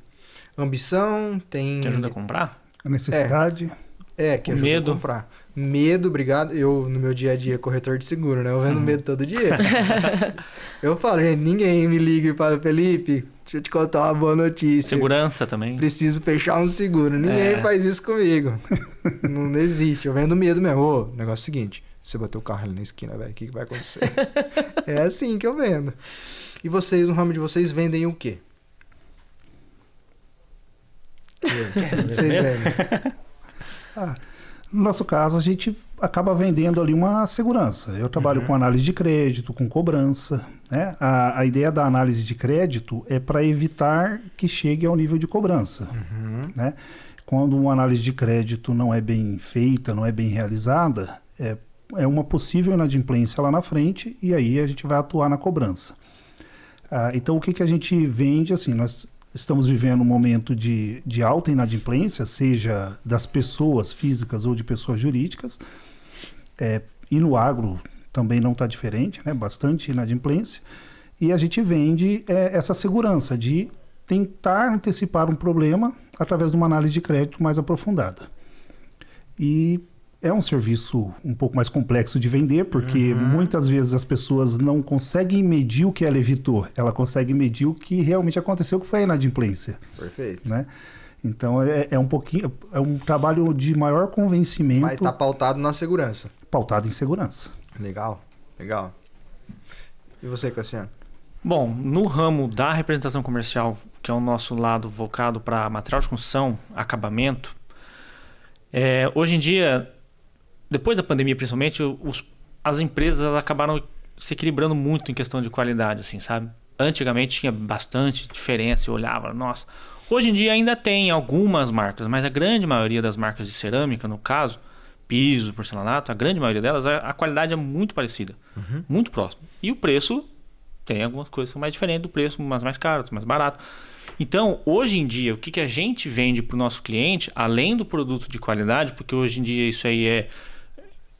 B: ambição, tem...
D: Que ajuda a comprar?
C: A necessidade.
B: Que ajuda a comprar. Medo, obrigado. Eu, no meu dia a dia, corretor de seguro, né? Eu vendo medo todo dia. Eu falo, gente, ninguém me liga e fala, Felipe, deixa eu te contar uma boa notícia.
D: Segurança também.
B: Preciso fechar um seguro. Ninguém faz isso comigo. Não existe. Eu vendo medo mesmo. O negócio é o seguinte, você bateu o carro ali na esquina, velho, o que vai acontecer? É assim que eu vendo. E vocês, no ramo de vocês, vendem o quê? Vocês vendem?
C: No nosso caso, a gente acaba vendendo ali uma segurança. Eu trabalho com análise de crédito, com cobrança, né? A ideia da análise de crédito é para evitar que chegue ao nível de cobrança, né? Quando uma análise de crédito não é bem feita, não é bem realizada, é uma possível inadimplência lá na frente e aí a gente vai atuar na cobrança. Então, o que a gente vende, assim, nós estamos vivendo um momento de alta inadimplência, seja das pessoas físicas ou de pessoas jurídicas, e no agro também não está diferente, né? Bastante inadimplência, e a gente vende essa segurança de tentar antecipar um problema através de uma análise de crédito mais aprofundada. E é um serviço um pouco mais complexo de vender, porque muitas vezes as pessoas não conseguem medir o que ela evitou, ela consegue medir o que realmente aconteceu, que foi a inadimplência.
B: Perfeito.
C: Né? Então é um trabalho de maior convencimento.
B: Mas está pautado na segurança.
C: Pautado em segurança.
B: Legal. E você, Cassiano?
D: Bom, no ramo da representação comercial, que é o nosso lado voltado para material de construção, acabamento, hoje em dia, depois da pandemia principalmente, as empresas acabaram se equilibrando muito em questão de qualidade, assim, sabe? Antigamente tinha bastante diferença, eu olhava, nossa. Hoje em dia ainda tem algumas marcas, mas a grande maioria das marcas de cerâmica, no caso, piso, porcelanato, a grande maioria delas, a qualidade é muito parecida, muito próxima. E o preço, tem algumas coisas que são mais diferentes do preço, umas mais caras, outras mais baratas. Então, hoje em dia, o que a gente vende para o nosso cliente, além do produto de qualidade, porque hoje em dia isso aí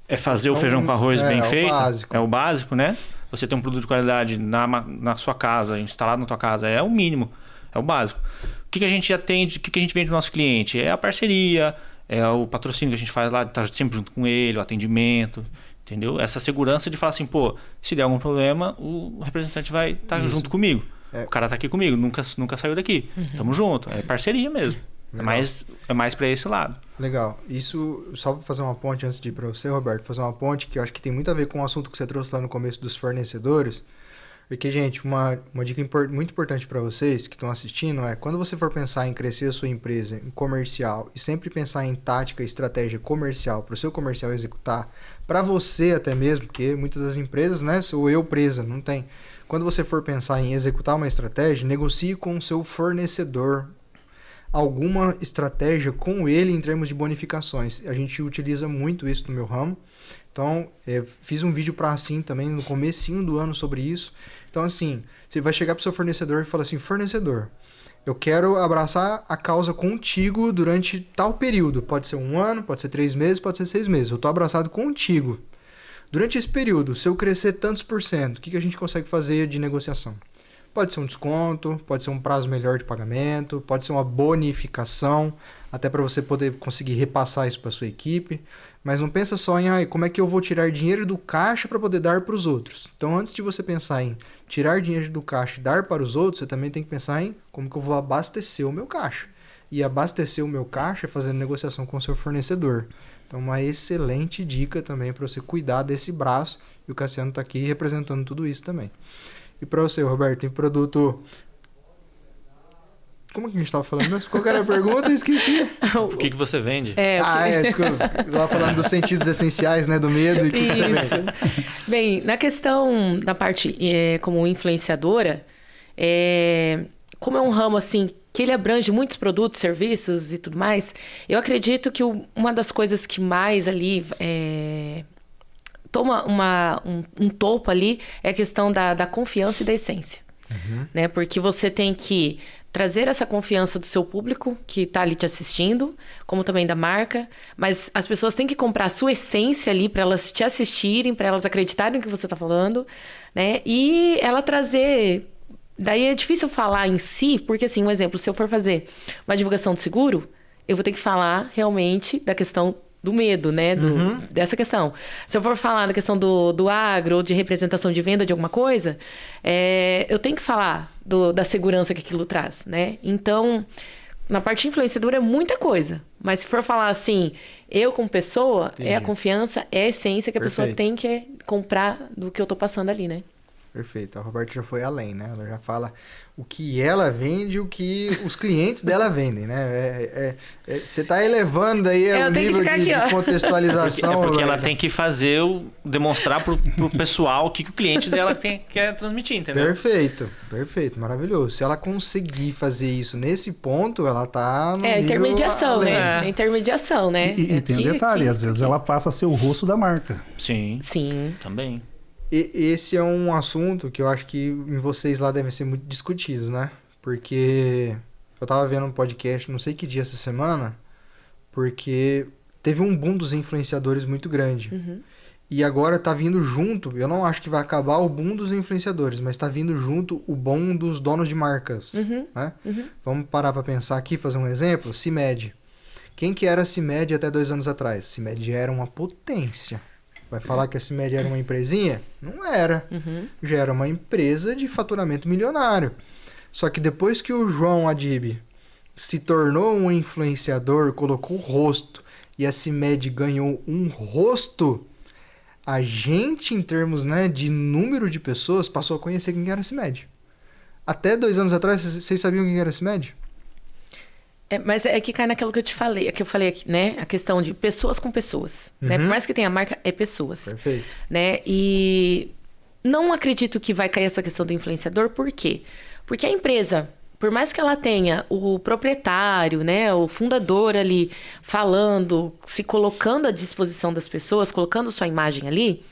D: é fazer o feijão com arroz bem feito, é o básico, né? Você tem um produto de qualidade na sua casa, instalado na tua casa, é o mínimo. É o básico. O que a gente atende, o que a gente vende pro nosso cliente? É a parceria, é o patrocínio que a gente faz lá, tá sempre junto com ele, o atendimento, entendeu? Essa segurança de falar assim, pô, se der algum problema, o representante vai estar junto comigo. O cara tá aqui comigo, nunca saiu daqui. Tamo junto, é parceria mesmo. É mais para esse lado.
B: Legal. Isso, só vou fazer uma ponte antes de ir para você, Roberto, fazer uma ponte que eu acho que tem muito a ver com o assunto que você trouxe lá no começo dos fornecedores. Porque, gente, uma dica muito importante para vocês que estão assistindo é, quando você for pensar em crescer a sua empresa em comercial e sempre pensar em tática e estratégia comercial para o seu comercial executar, para você até mesmo, porque muitas das empresas, né, sou eu presa, não tem. Quando você for pensar em executar uma estratégia, negocie com o seu fornecedor alguma estratégia com ele em termos de bonificações. A gente utiliza muito isso no meu ramo. Então, fiz um vídeo para assim também no comecinho do ano sobre isso. Então, assim, você vai chegar para o seu fornecedor e falar assim, fornecedor, eu quero abraçar a causa contigo durante tal período. Pode ser 1 ano, pode ser 3 meses, pode ser 6 meses. Eu estou abraçado contigo. Durante esse período, se eu crescer tantos %, o que a gente consegue fazer de negociação? Pode ser um desconto, pode ser um prazo melhor de pagamento, pode ser uma bonificação, até para você poder conseguir repassar isso para sua equipe. Mas não pensa só em como é que eu vou tirar dinheiro do caixa para poder dar para os outros. Então, antes de você pensar em tirar dinheiro do caixa e dar para os outros, você também tem que pensar em como que eu vou abastecer o meu caixa. E abastecer o meu caixa é fazendo negociação com o seu fornecedor. Então, uma excelente dica também para você cuidar desse braço. E o Cassiano está aqui representando tudo isso também. E para você, Roberto, tem produto... Como que a gente estava falando mesmo? Qual que era a pergunta? Eu esqueci.
D: O que você vende?
B: Desculpa. Eu estava falando dos sentidos essenciais, né? Do medo e o que você vende.
E: Bem, na questão da parte como influenciadora, como é um ramo assim que ele abrange muitos produtos, serviços e tudo mais, eu acredito que uma das coisas que mais ali... toma um topo ali é a questão da confiança e da essência. Né? Porque você tem que trazer essa confiança do seu público que está ali te assistindo, como também da marca, mas as pessoas têm que comprar a sua essência ali para elas te assistirem, para elas acreditarem no que você está falando, né? E ela trazer... Daí é difícil falar em si, porque assim, um exemplo, se eu for fazer uma divulgação de seguro, eu vou ter que falar realmente da questão do medo, né? Dessa questão. Se eu for falar da questão do agro ou de representação de venda de alguma coisa, eu tenho que falar da segurança que aquilo traz, né? Então, na parte influenciadora é muita coisa. Mas se for falar assim, eu como pessoa,
B: Entendi.
E: é a confiança, é a essência que a
B: Perfeito.
E: pessoa tem que comprar do que eu tô passando ali, né?
B: Perfeito. A Roberta já foi além, né? Ela já fala o que ela vende e o que os clientes dela vendem, né? Você está elevando aí o nível de contextualização.
D: Porque ela tem que demonstrar pro pessoal o que o cliente dela quer transmitir, entendeu?
B: Perfeito, maravilhoso. Se ela conseguir fazer isso nesse ponto, ela tá no nível
E: intermediação,
B: além.
E: né? Intermediação, né?
C: E tem um detalhe, às vezes ela passa a ser o rosto da marca.
D: Sim.
E: Sim.
D: Também.
B: E esse é um assunto que eu acho que em vocês lá devem ser muito discutidos, né? Porque eu tava vendo um podcast, não sei que dia essa semana, porque teve um boom dos influenciadores muito grande. E agora tá vindo junto, eu não acho que vai acabar o boom dos influenciadores, mas tá vindo junto o boom dos donos de marcas, né? Vamos parar para pensar aqui, fazer um exemplo. CIMED. Quem que era a CIMED até 2 anos atrás? CIMED já era uma potência. Vai falar que a CIMED era uma empresinha? Não era. Já era uma empresa de faturamento milionário. Só que depois que o João Adib se tornou um influenciador, colocou o rosto e a CIMED ganhou um rosto, a gente, em termos, né, de número de pessoas, passou a conhecer quem era a CIMED. Até 2 anos atrás, vocês sabiam quem era a CIMED?
E: Mas é que cai naquilo que eu te falei, que eu falei aqui, né? A questão de pessoas com pessoas, né? Por mais que tenha marca, é pessoas.
B: Perfeito.
E: Né? E não acredito que vai cair essa questão do influenciador, por quê? Porque a empresa, por mais que ela tenha o proprietário, né? O fundador ali falando, se colocando à disposição das pessoas, colocando sua imagem ali,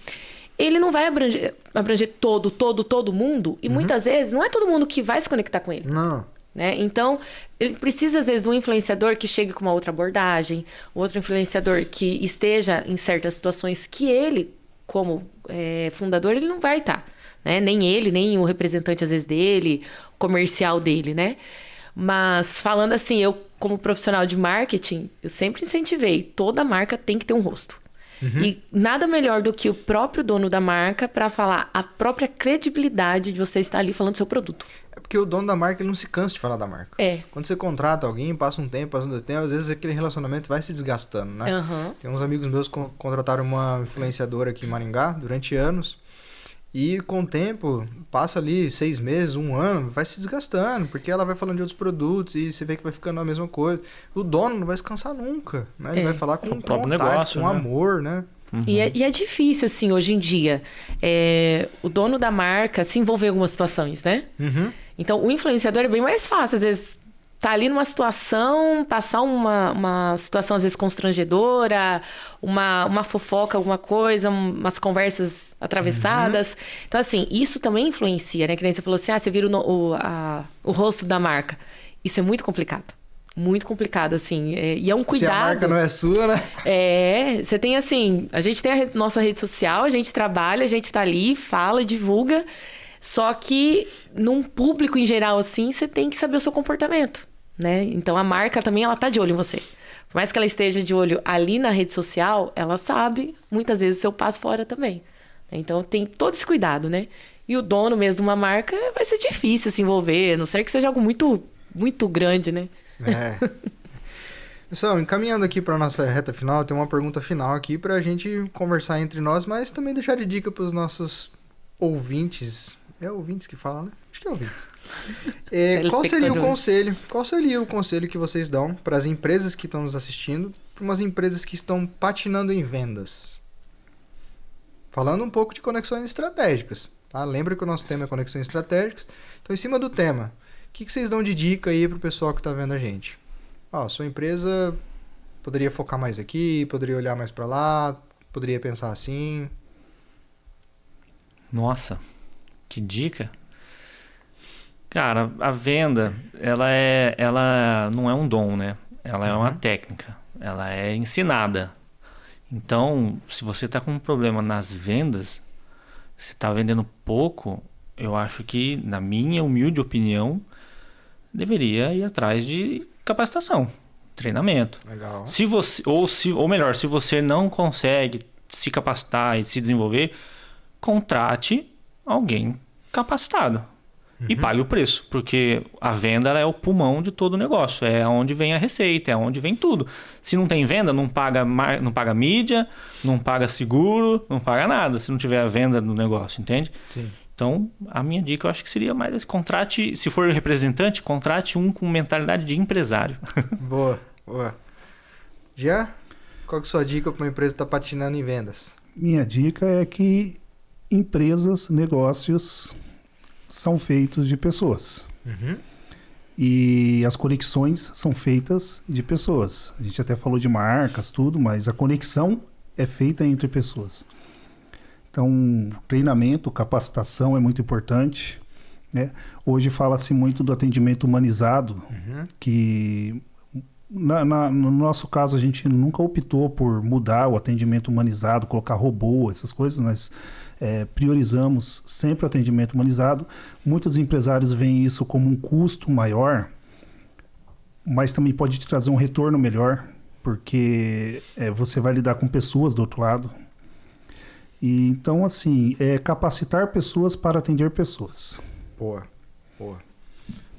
E: ele não vai abranger todo mundo. E muitas vezes não é todo mundo que vai se conectar com ele.
B: Não.
E: Né? Então, ele precisa, às vezes, de um influenciador que chegue com uma outra abordagem, outro influenciador que esteja em certas situações que ele, como fundador, ele não vai estar. Né? Nem ele, nem o representante, às vezes, dele, o comercial dele, né? Mas falando assim, eu como profissional de marketing, eu sempre incentivei, toda marca tem que ter um rosto. E nada melhor do que o próprio dono da marca para falar a própria credibilidade de você estar ali falando do seu produto.
B: É porque o dono da marca ele não se cansa de falar da marca. Quando você contrata alguém, passa um tempo, às vezes aquele relacionamento vai se desgastando, né? Tem uns amigos meus que contrataram uma influenciadora aqui em Maringá durante anos. E com o tempo, passa ali 6 meses, 1 ano, vai se desgastando, porque ela vai falando de outros produtos e você vê que vai ficando a mesma coisa. O dono não vai se cansar nunca, né? Ele vai falar com vontade,
D: negócio,
B: com
D: né?
B: amor, né?
E: E é difícil, assim, hoje em dia, o dono da marca se envolver em algumas situações, né? Então, o influenciador é bem mais fácil, às vezes... Tá ali numa situação, passar uma situação às vezes constrangedora, uma fofoca, alguma coisa, umas conversas atravessadas. Então, assim, isso também influencia, né? Que nem você falou assim, você vira o rosto da marca. Isso é muito complicado. Muito complicado, assim. E é um cuidado.
B: Se a marca não é sua, né?
E: Você tem assim... A gente tem a nossa rede social, a gente trabalha, a gente tá ali, fala, divulga... Só que num público em geral assim, você tem que saber o seu comportamento, né? Então a marca também ela tá de olho em você. Por mais que ela esteja de olho ali na rede social, ela sabe muitas vezes o seu passo fora também. Então tem todo esse cuidado, né? E o dono mesmo de uma marca vai ser difícil se envolver, a não ser que seja algo muito, muito grande, né?
B: Pessoal, encaminhando aqui para nossa reta final, tem uma pergunta final aqui para a gente conversar entre nós, mas também deixar de dica para os nossos ouvintes. É ouvintes que falam, né? Acho que é ouvintes. Qual seria o conselho que vocês dão para as empresas que estão nos assistindo, para umas empresas que estão patinando em vendas? Falando um pouco de conexões estratégicas, tá? Lembra que o nosso tema é conexões estratégicas. Então, em cima do tema, o que vocês dão de dica aí para o pessoal que está vendo a gente? Sua empresa poderia focar mais aqui, poderia olhar mais para lá, poderia pensar assim...
D: Nossa, que dica. Cara, a venda, ela não é um dom, né? Ela é uma técnica, ela é ensinada. Então, se você está com um problema nas vendas, você está vendendo pouco, eu acho que, na minha humilde opinião, deveria ir atrás de capacitação, treinamento.
B: Legal.
D: Se você, ou melhor, se você não consegue se capacitar e se desenvolver, contrate alguém capacitado e pague o preço, porque a venda ela é o pulmão de todo o negócio, é onde vem a receita, é onde vem tudo. Se não tem venda, não paga mídia, não paga seguro, não paga nada, se não tiver a venda no negócio, entende?
B: Sim.
D: Então, a minha dica eu acho que seria mais contrate, se for representante, contrate um com mentalidade de empresário.
B: Boa. Já? Qual que é a sua dica para uma empresa que está patinando em vendas?
C: Minha dica é que empresas, negócios são feitos de pessoas. E as conexões são feitas de pessoas. A gente até falou de marcas, tudo, mas a conexão é feita entre pessoas. Então, treinamento, capacitação é muito importante, né? Hoje fala-se muito do atendimento humanizado, que no nosso caso a gente nunca optou por mudar o atendimento humanizado, colocar robô, essas coisas, nós priorizamos sempre o atendimento humanizado. Muitos empresários veem isso como um custo maior, mas também pode te trazer um retorno melhor, porque você vai lidar com pessoas do outro lado. E, então, assim, capacitar pessoas para atender pessoas.
B: Boa.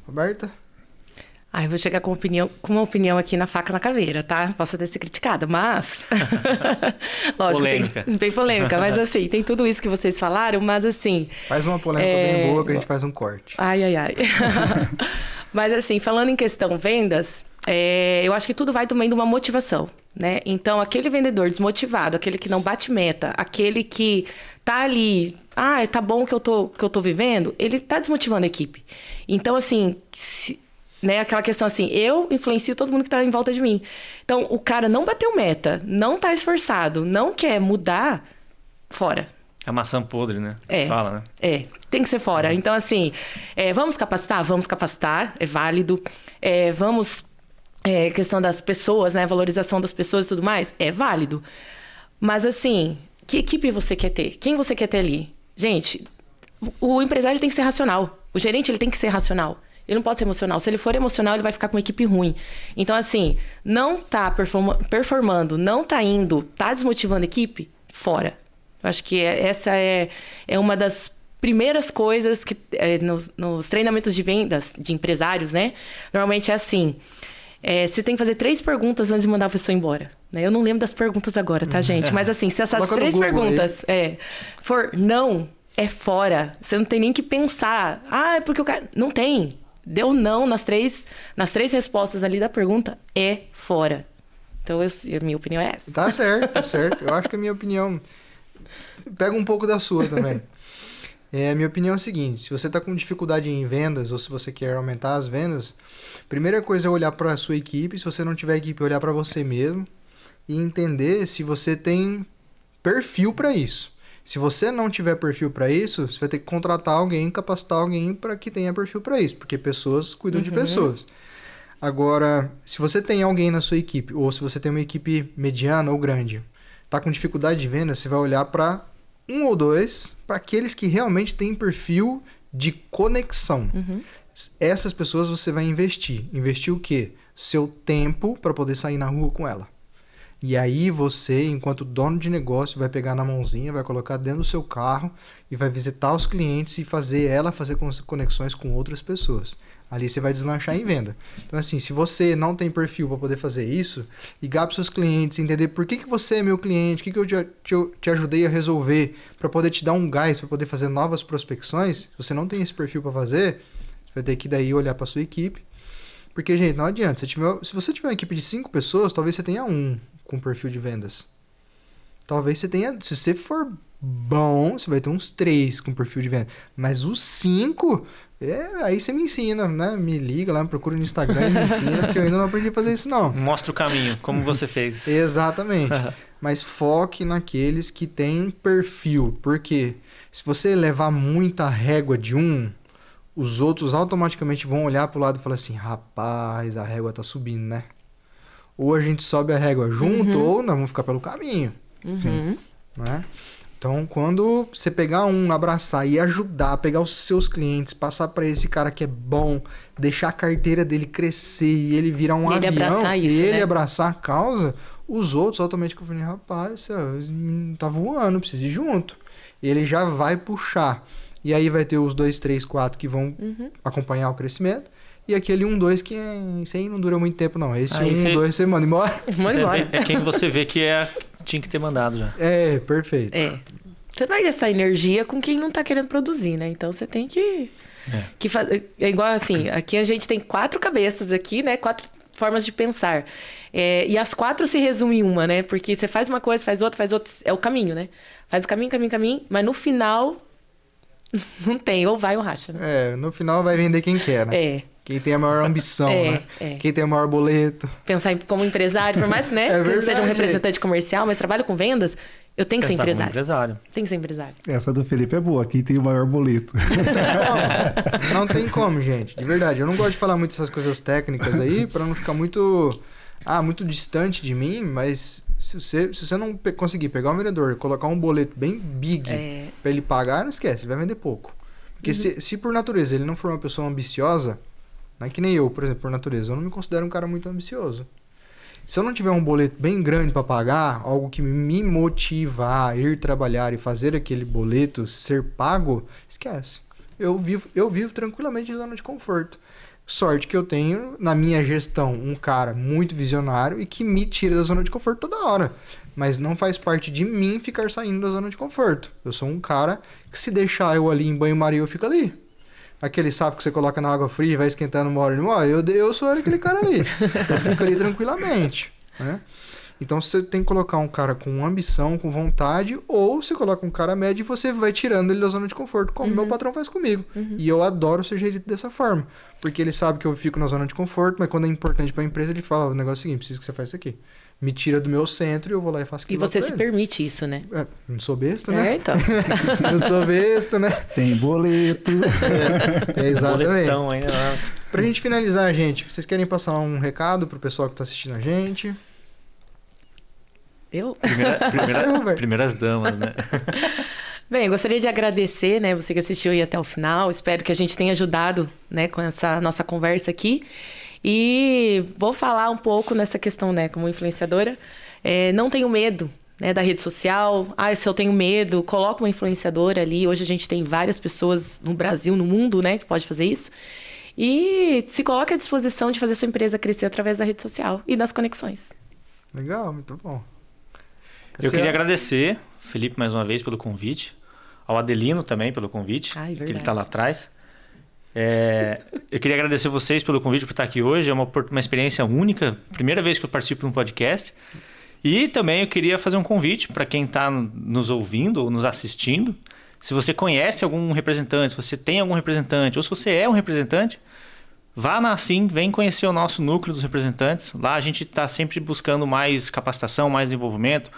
B: Roberta?
E: Eu vou chegar com uma opinião aqui na faca na caveira, tá? Posso até ser criticada, mas... Lógico,
D: polêmica.
E: Bem polêmica, mas assim, tem tudo isso que vocês falaram, mas assim...
B: Faz uma polêmica bem boa que a gente faz um corte.
E: Ai. Mas assim, falando em questão vendas, eu acho que tudo vai também de uma motivação, né? Então, aquele vendedor desmotivado, aquele que não bate meta, aquele que tá ali... tá bom o que eu tô vivendo, ele tá desmotivando a equipe. Então, assim... Né? Aquela questão assim, eu influencio todo mundo que tá em volta de mim. Então, o cara não bateu meta, não tá esforçado, não quer mudar, fora.
D: A maçã podre, né? Fala, né?
E: Tem que ser fora. Então, assim, vamos capacitar? Vamos capacitar, é válido. Vamos, questão das pessoas, né? Valorização das pessoas e tudo mais, é válido. Mas, assim, que equipe você quer ter? Quem você quer ter ali? Gente, o empresário tem que ser racional. O gerente, ele tem que ser racional. Ele não pode ser emocional. Se ele for emocional, ele vai ficar com uma equipe ruim. Então, assim, não tá performando, não tá indo, tá desmotivando a equipe, fora. Eu acho que essa é uma das primeiras coisas que nos treinamentos de vendas de empresários, né? Normalmente é assim, você tem que fazer 3 perguntas antes de mandar a pessoa embora. Né? Eu não lembro das perguntas agora, tá, gente? Mas assim, se essas 3 perguntas for não, é fora. Você não tem nem que pensar. É porque o cara... Não tem. Deu não nas 3 respostas ali da pergunta, é fora. Então, a minha opinião é essa.
B: Tá certo, tá certo. Eu acho que a minha opinião... Pega um pouco da sua também. A minha opinião é a seguinte, se você está com dificuldade em vendas ou se você quer aumentar as vendas, primeira coisa é olhar para a sua equipe, se você não tiver equipe, olhar para você mesmo e entender se você tem perfil para isso. Se você não tiver perfil para isso, você vai ter que contratar alguém, capacitar alguém para que tenha perfil para isso, porque pessoas cuidam de pessoas. Agora, se você tem alguém na sua equipe, ou se você tem uma equipe mediana ou grande, está com dificuldade de venda, você vai olhar para 1 ou 2, para aqueles que realmente têm perfil de conexão. Essas pessoas você vai investir. Investir o quê? Seu tempo para poder sair na rua com ela. E aí você, enquanto dono de negócio, vai pegar na mãozinha, vai colocar dentro do seu carro e vai visitar os clientes e fazer conexões com outras pessoas. Ali você vai deslanchar em venda. Então, assim, se você não tem perfil para poder fazer isso, ligar para os seus clientes, entender por que você é meu cliente, o que eu te ajudei a resolver, para poder te dar um gás, para poder fazer novas prospecções, se você não tem esse perfil para fazer, você vai ter que daí olhar para sua equipe. Porque, gente, não adianta. Se você tiver uma equipe de 5 pessoas, talvez você tenha 1 com perfil de vendas. Talvez você tenha... Se você for bom, você vai ter uns 3 com perfil de venda. Mas os 5... aí você me ensina, né? Me liga lá, me procura no Instagram e me ensina, porque eu ainda não aprendi a fazer isso, não.
D: Mostra o caminho, como você fez.
B: Exatamente. Mas foque naqueles que têm perfil. Porque se você levar muita régua de os outros automaticamente vão olhar pro lado e falar assim, rapaz, a régua tá subindo, né? Ou a gente sobe a régua junto, ou nós vamos ficar pelo caminho.
C: Sim.
B: Né? Então, quando você pegar abraçar e ajudar, pegar os seus clientes, passar para esse cara que é bom, deixar a carteira dele crescer e ele virar um avião, abraçar a causa, os outros automaticamente vão falar, rapaz, tá voando, precisa ir junto. Ele já vai puxar. E aí vai ter os 2, 3, 4 que vão acompanhar o crescimento. E aquele 1, 2 que isso aí não dura muito tempo, não. Esse 1, 2 você manda embora.
E: Manda embora.
D: É quem você vê que tinha que ter mandado já.
B: Perfeito.
E: Você não vai gastar energia com quem não tá querendo produzir, né? Então você tem que fazer. É igual assim, aqui a gente tem 4 cabeças aqui, né? 4 formas de pensar. E as 4 se resumem em uma, né? Porque você faz uma coisa, faz outra. É o caminho, né? Faz o caminho, mas no final não tem, ou vai ou racha, né?
B: No final vai vender quem quer, né? Quem tem a maior ambição, né? Quem tem o maior boleto.
E: Pensar como empresário, por mais, né? Que eu seja um representante comercial, mas trabalho com vendas, eu tenho que ser empresário. Tem que ser empresário.
C: Essa do Felipe é boa. Quem tem o maior boleto.
B: Não tem como, gente. De verdade. Eu não gosto de falar muito dessas coisas técnicas aí, para não ficar muito distante de mim, mas se você não conseguir pegar um vendedor e colocar um boleto bem big para ele pagar, não esquece, ele vai vender pouco. Porque se por natureza ele não for uma pessoa ambiciosa, não é que nem eu, por exemplo, por natureza. Eu não me considero um cara muito ambicioso. Se eu não tiver um boleto bem grande para pagar, algo que me motiva a ir trabalhar e fazer aquele boleto ser pago, esquece. Eu vivo tranquilamente em zona de conforto. Sorte que eu tenho, na minha gestão, um cara muito visionário e que me tira da zona de conforto toda hora. Mas não faz parte de mim ficar saindo da zona de conforto. Eu sou um cara que se deixar eu ali em banho-maria, eu fico ali. Aquele sapo que você coloca na água fria e vai esquentando uma hora e uma hora, eu sou aquele cara ali. Eu fico ali tranquilamente, né? Então você tem que colocar um cara com ambição, com vontade, ou você coloca um cara médio e você vai tirando ele da zona de conforto, como meu patrão faz comigo. E eu adoro ser gerido dessa forma, porque ele sabe que eu fico na zona de conforto, mas quando é importante para a empresa, ele fala, o negócio é o seguinte, preciso que você faça isso aqui. Me tira do meu centro e eu vou lá e faço aquilo.
E: E você se permite isso, né?
B: Não sou besta, né?
E: Então.
B: Eu sou besta, né?
C: Tem boleto.
B: Exatamente.
D: Boletão ainda.
B: Pra gente finalizar, gente, vocês querem passar um recado pro pessoal que tá assistindo a gente?
E: Eu?
D: Primeiras damas, né?
E: Bem, eu gostaria de agradecer, né, você que assistiu aí até o final. Espero que a gente tenha ajudado, né, com essa nossa conversa aqui. E vou falar um pouco nessa questão, né, como influenciadora. Não tenho medo, né, da rede social. Se eu tenho medo, coloco uma influenciadora ali. Hoje a gente tem várias pessoas no Brasil, no mundo, né, que pode fazer isso. E se coloque à disposição de fazer sua empresa crescer através da rede social e das conexões.
B: Legal, muito bom.
D: Eu queria agradecer, Felipe, mais uma vez, pelo convite. Ao Adelino também pelo convite, que ele está lá atrás. Eu queria agradecer vocês pelo convite por estar aqui hoje. É uma experiência única. Primeira vez que eu participo de um podcast. E também eu queria fazer um convite para quem está nos ouvindo ou nos assistindo. Se você conhece algum representante, se você tem algum representante, ou se você é um representante, vá na Assim, vem conhecer o nosso núcleo dos representantes. Lá a gente está sempre buscando mais capacitação, mais desenvolvimento,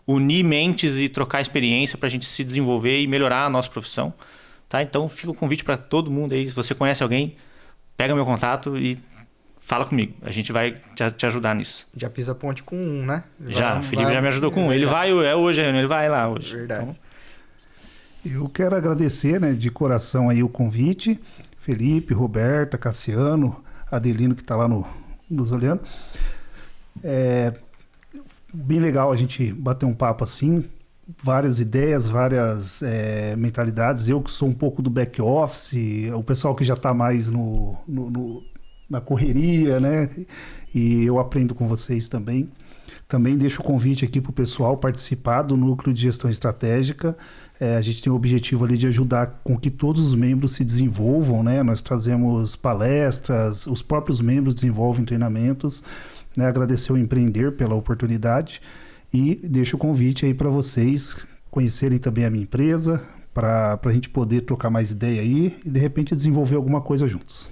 D: unir mentes e trocar experiência para a gente se desenvolver e melhorar a nossa profissão. Tá? Então fica o convite para todo mundo aí. Se você conhece alguém, pega meu contato e fala comigo. A gente vai te ajudar nisso.
B: Já fiz a ponte com um, né?
D: O Felipe já me ajudou com um. Ele vai hoje, ele vai lá hoje.
B: Verdade.
D: Então,
C: Eu quero agradecer, né, de coração aí o convite. Felipe, Roberta, Cassiano, Adelino que está lá nos olhando. Bem legal a gente bater um papo assim, várias ideias, várias mentalidades. Eu que sou um pouco do back office, o pessoal que já está mais na correria, né? E eu aprendo com vocês também. Também deixo o convite aqui para o pessoal participar do Núcleo de Gestão Estratégica. A gente tem o objetivo ali de ajudar com que todos os membros se desenvolvam, né? Nós trazemos palestras, os próprios membros desenvolvem treinamentos. Né, agradecer ao Empreender pela oportunidade e deixo o convite aí para vocês conhecerem também a minha empresa, para a gente poder trocar mais ideia aí e de repente desenvolver alguma coisa juntos.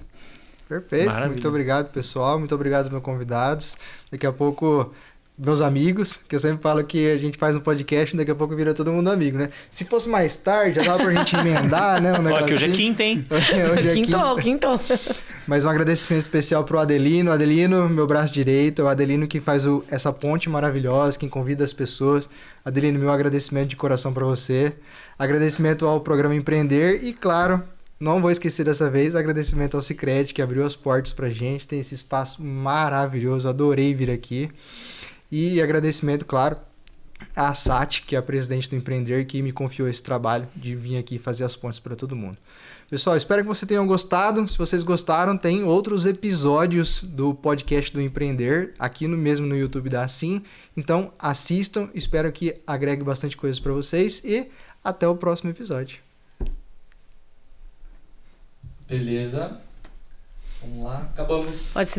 B: Perfeito,
D: Maravilha.
B: Muito obrigado, pessoal, muito obrigado aos meus convidados. Daqui a pouco, meus amigos, que eu sempre falo que a gente faz um podcast e daqui a pouco vira todo mundo amigo, né? Se fosse mais tarde, já dava pra gente emendar, né?
D: Olha que hoje é quinta, hein?
B: Hoje é
E: Quintou.
B: Mas um agradecimento especial pro Adelino. Adelino, meu braço direito, é o Adelino que faz essa ponte maravilhosa, quem convida as pessoas. Adelino, meu agradecimento de coração para você. Agradecimento ao programa Empreender e, claro, não vou esquecer dessa vez, agradecimento ao Sicredi, que abriu as portas pra gente. Tem esse espaço maravilhoso, adorei vir aqui. E agradecimento, claro, à Sati, que é a presidente do Empreender, que me confiou esse trabalho de vir aqui fazer as pontes para todo mundo. Pessoal, espero que vocês tenham gostado. Se vocês gostaram, tem outros episódios do podcast do Empreender aqui mesmo no YouTube da Assim. Então, assistam. Espero que agregue bastante coisa para vocês e até o próximo episódio.
A: Beleza. Vamos lá. Acabamos.
E: Pode ser.